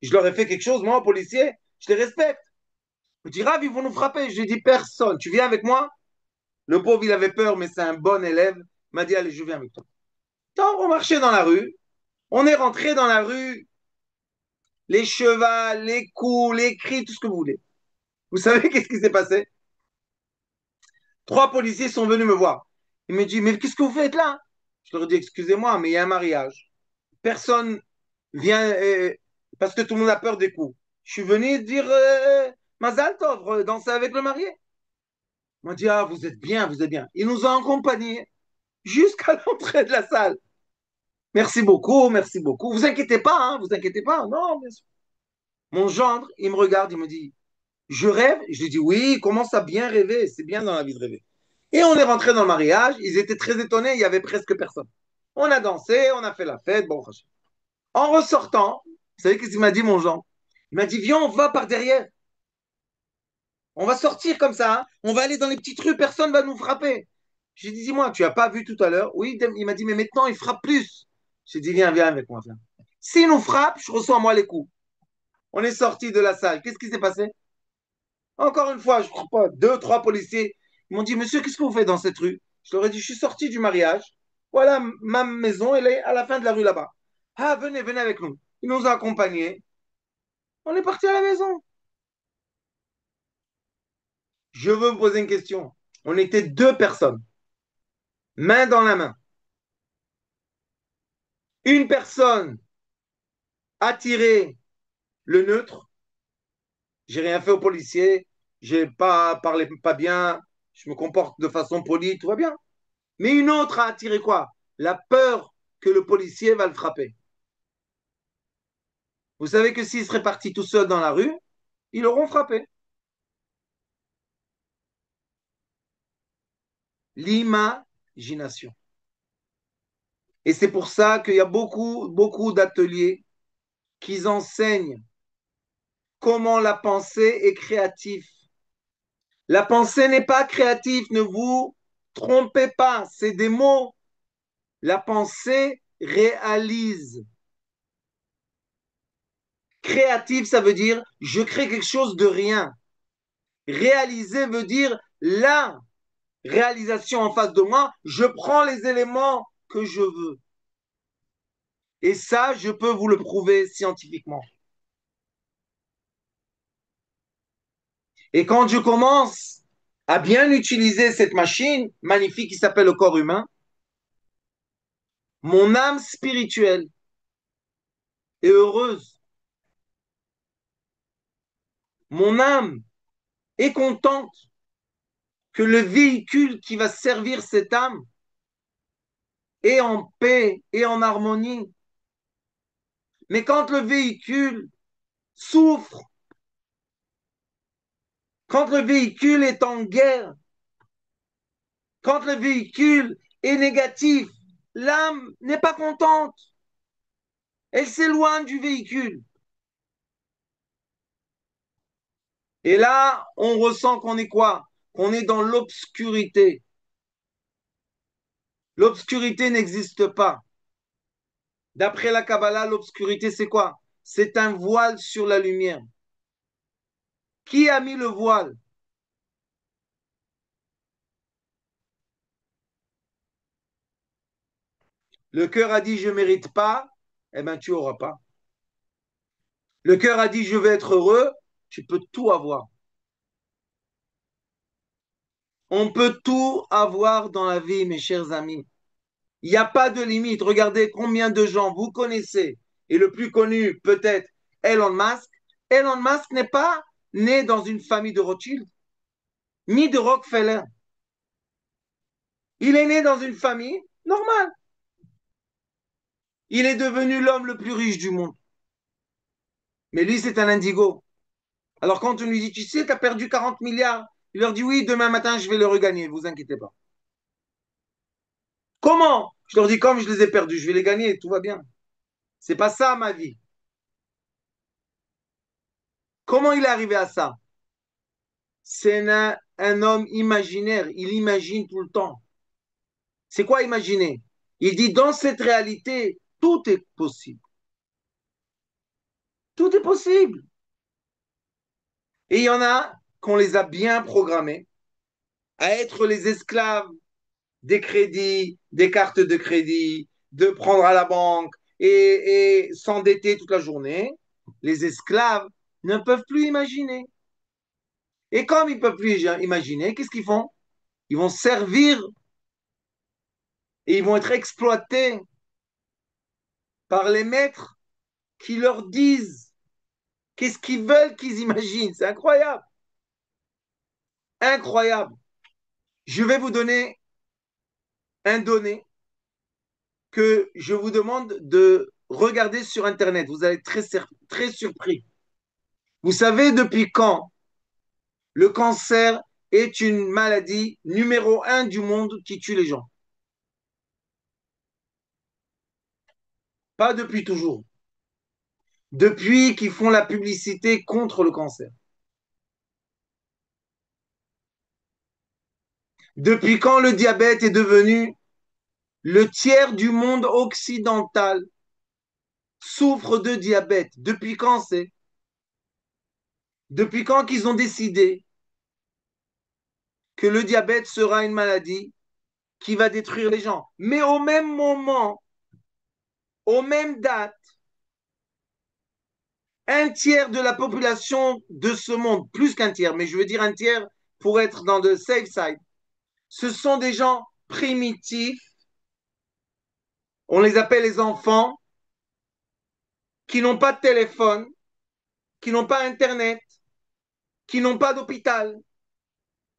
Je leur ai fait quelque chose, moi, policier, je les respecte. Il me dit, Rav, ils vont nous frapper. Je lui ai dit, personne. Tu viens avec moi? Le pauvre, il avait peur, mais c'est un bon élève. Il m'a dit, allez, je viens avec toi. Tant on marchait dans la rue, on est rentré dans la rue, les chevals, les coups, les cris, tout ce que vous voulez. Vous savez qu'est-ce qui s'est passé? Trois policiers sont venus me voir. Ils me disent, mais qu'est-ce que vous faites là? Je leur ai dit, excusez-moi, mais il y a un mariage. Personne vient parce que tout le monde a peur des coups. Je suis venu dire Mazal Tov, danser avec le marié. Ils m'ont dit, ah, vous êtes bien, vous êtes bien. Ils nous ont accompagnés jusqu'à l'entrée de la salle. Merci beaucoup, merci beaucoup. Vous inquiétez pas, hein, vous inquiétez pas. Non, bien sûr. Mon gendre, il me regarde, il me dit, je rêve. Je lui dis, oui, il commence à bien rêver. C'est bien dans la vie de rêver. Et on est rentré dans le mariage. Ils étaient très étonnés. Il y avait presque personne. On a dansé, on a fait la fête. Bon, en ressortant, vous savez qu'est-ce qu'il m'a dit, mon Jean? Il m'a dit, viens, on va par derrière. On va sortir comme ça. Hein. On va aller dans les petites rues. Personne ne va nous frapper. J'ai dit, dis-moi, tu n'as pas vu tout à l'heure? Oui, il m'a dit, mais maintenant, il frappe plus. J'ai dit, viens, viens avec moi. Viens. S'il nous frappe, je reçois moi les coups. On est sorti de la salle. Qu'est-ce qui s'est passé? Encore une fois, je ne crois pas, deux, trois policiers. Ils m'ont dit, monsieur, qu'est-ce que vous faites dans cette rue? Je leur ai dit, je suis sorti du mariage. Voilà, ma maison, elle est à la fin de la rue là-bas. Ah, venez, venez avec nous. Ils nous ont accompagnés. On est parti à la maison. Je veux vous poser une question. On était deux personnes, main dans la main. Une personne a tiré le neutre. J'ai rien fait aux policiers. J'ai pas parlé pas bien. Je me comporte de façon polie. Tout va bien. Mais une autre a attiré quoi? La peur que le policier va le frapper. Vous savez que s'il serait parti tout seul dans la rue, ils l'auront frappé. L'imagination. Et c'est pour ça qu'il y a beaucoup, beaucoup d'ateliers qui enseignent comment la pensée est créative. La pensée n'est pas créative, ne vous trompez pas, c'est des mots. La pensée réalise. Créative, ça veut dire je crée quelque chose de rien. Réaliser veut dire la réalisation en face de moi, je prends les éléments que je veux. Et ça, je peux vous le prouver scientifiquement. Et quand je commence à bien utiliser cette machine magnifique qui s'appelle le corps humain, mon âme spirituelle est heureuse. Mon âme est contente que le véhicule qui va servir cette âme est en paix et en harmonie. Mais quand le véhicule souffre, quand le véhicule est en guerre, quand le véhicule est négatif, l'âme n'est pas contente. Elle s'éloigne du véhicule. Et là, on ressent qu'on est quoi? Qu'on est dans l'obscurité. L'obscurité n'existe pas. D'après la Kabbalah, l'obscurité, c'est quoi? C'est un voile sur la lumière. Qui a mis le voile? Le cœur a dit je ne mérite pas, eh bien tu n'auras pas. Le cœur a dit je vais être heureux, tu peux tout avoir. On peut tout avoir dans la vie, mes chers amis. Il n'y a pas de limite. Regardez combien de gens vous connaissez. Et le plus connu, peut-être, Elon Musk. Elon Musk n'est pas né dans une famille de Rothschild, ni de Rockefeller. Il est né dans une famille normale. Il est devenu l'homme le plus riche du monde. Mais lui, c'est un indigo. Alors quand on lui dit, tu sais, tu as perdu 40 milliards, il leur dit, oui, demain matin, je vais le regagner, ne vous inquiétez pas. Comment? Je leur dis, comme je les ai perdus, je vais les gagner, tout va bien. C'est pas ça ma vie. Comment il est arrivé à ça? c'est un homme imaginaire. Il imagine tout le temps. C'est quoi imaginer? Il dit, dans cette réalité, tout est possible. Tout est possible. Et il y en a qu'on les a bien programmés à être les esclaves des crédits, des cartes de crédit, de prendre à la banque et s'endetter toute la journée. Les esclaves ne peuvent plus imaginer. Et comme ils ne peuvent plus imaginer, qu'est-ce qu'ils font? Ils vont servir et ils vont être exploités par les maîtres qui leur disent qu'est-ce qu'ils veulent qu'ils imaginent. C'est incroyable. Incroyable. Je vais vous donner un donné que je vous demande de regarder sur Internet. Vous allez être très surpris. Vous savez depuis quand le cancer est une maladie numéro un du monde qui tue les gens? Pas depuis toujours. Depuis qu'ils font la publicité contre le cancer. Depuis quand le diabète est devenu le tiers du monde occidental souffre de diabète? Depuis quand c'est? Depuis quand qu'ils ont décidé que le diabète sera une maladie qui va détruire les gens? Mais au même moment, aux mêmes dates, un tiers de la population de ce monde, plus qu'un tiers, mais je veux dire un tiers pour être dans le safe side, ce sont des gens primitifs, on les appelle les enfants, qui n'ont pas de téléphone, qui n'ont pas Internet, qui n'ont pas d'hôpital,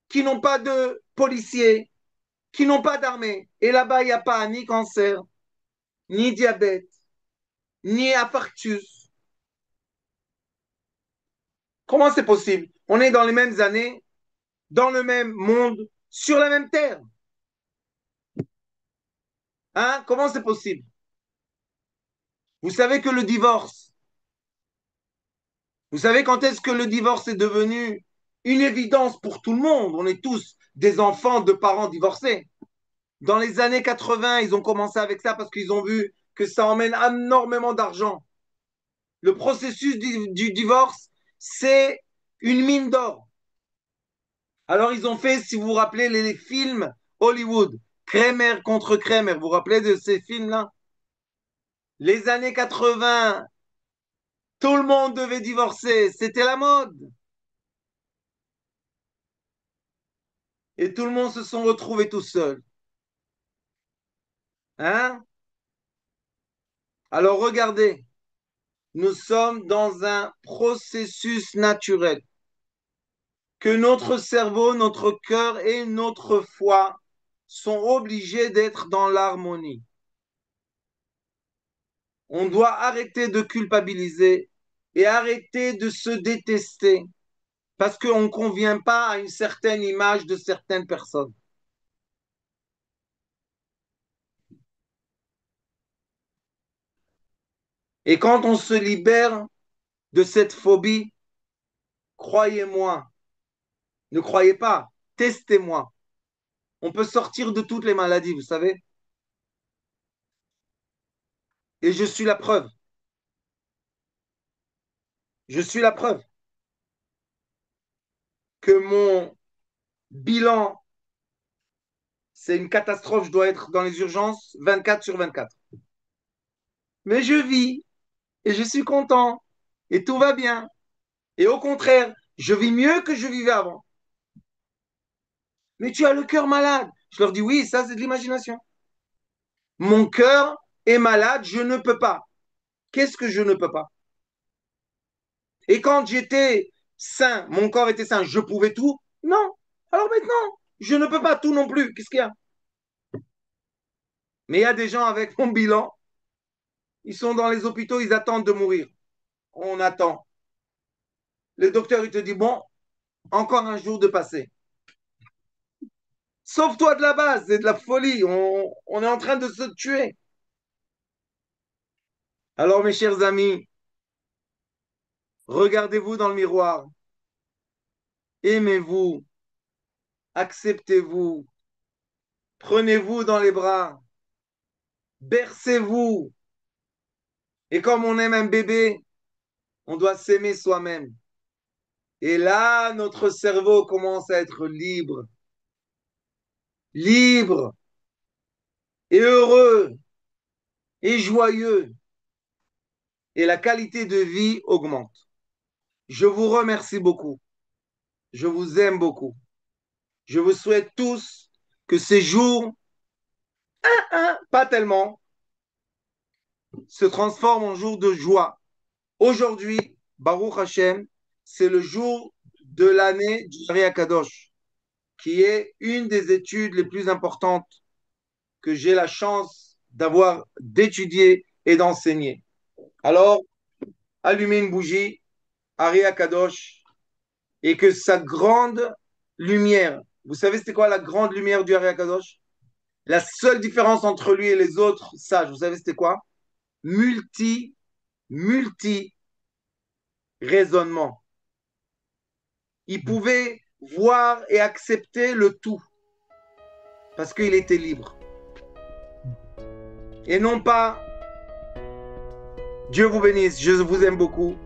qui n'ont pas de policiers, qui n'ont pas d'armée. Et là-bas, il n'y a pas ni cancer, ni diabète, ni infarctus. Comment c'est possible? On est dans les mêmes années, dans le même monde, sur la même terre. Hein? Comment c'est possible? Vous savez que le divorce, vous savez quand est-ce que le divorce est devenu une évidence pour tout le monde? On est tous des enfants de parents divorcés. Dans les années 80, ils ont commencé avec ça parce qu'ils ont vu que ça emmène énormément d'argent. Le processus du divorce, c'est une mine d'or. Alors, ils ont fait, si vous vous rappelez, les films Hollywood, Kramer contre Kramer. Vous vous rappelez de ces films-là? Les années 80, tout le monde devait divorcer. C'était la mode. Et tout le monde se sont retrouvés tout seuls. Hein? Alors, regardez, nous sommes dans un processus naturel que notre cerveau, notre cœur et notre foi sont obligés d'être dans l'harmonie. On doit arrêter de culpabiliser et arrêter de se détester parce qu'on ne convient pas à une certaine image de certaines personnes. Et quand on se libère de cette phobie, croyez-moi, ne croyez pas, testez-moi. On peut sortir de toutes les maladies, vous savez. Et je suis la preuve. Je suis la preuve que mon bilan, c'est une catastrophe. Je dois être dans les urgences 24 sur 24. Mais je vis et je suis content et tout va bien. Et au contraire, je vis mieux que je vivais avant. Mais tu as le cœur malade. Je leur dis oui, ça c'est de l'imagination. Mon cœur est malade, je ne peux pas. Qu'est-ce que je ne peux pas? Et quand j'étais sain, mon corps était sain, je pouvais tout? Non. Alors maintenant, je ne peux pas tout non plus. Qu'est-ce qu'il y a? Mais il y a des gens avec mon bilan, ils sont dans les hôpitaux, ils attendent de mourir. On attend. Le docteur, il te dit, bon, encore un jour de passé. Sauve-toi de la base, c'est de la folie. On est en train de se tuer. Alors, mes chers amis, regardez-vous dans le miroir aimez-vous, acceptez-vous, prenez-vous dans les bras, bercez-vous. Et comme on aime un bébé, on doit s'aimer soi-même. Et là, notre cerveau commence à être libre, libre et heureux et joyeux. Et la qualité de vie augmente. Je vous remercie beaucoup. Je vous aime beaucoup. Je vous souhaite tous que ces jours, pas tellement, se transforment en jours de joie. Aujourd'hui, Baruch Hashem, c'est le jour de l'année du Ari Akadosh, qui est une des études les plus importantes que j'ai la chance d'avoir d'étudier et d'enseigner. Alors, allumez une bougie, Ari Akadosh, et que sa grande lumière, vous savez c'était quoi la grande lumière du Ari Akadosh? La seule différence entre lui et les autres sages, vous savez c'était quoi? Multi raisonnement. Il pouvait voir et accepter le tout parce qu'il était libre. Et non pas Dieu vous bénisse, je vous aime beaucoup.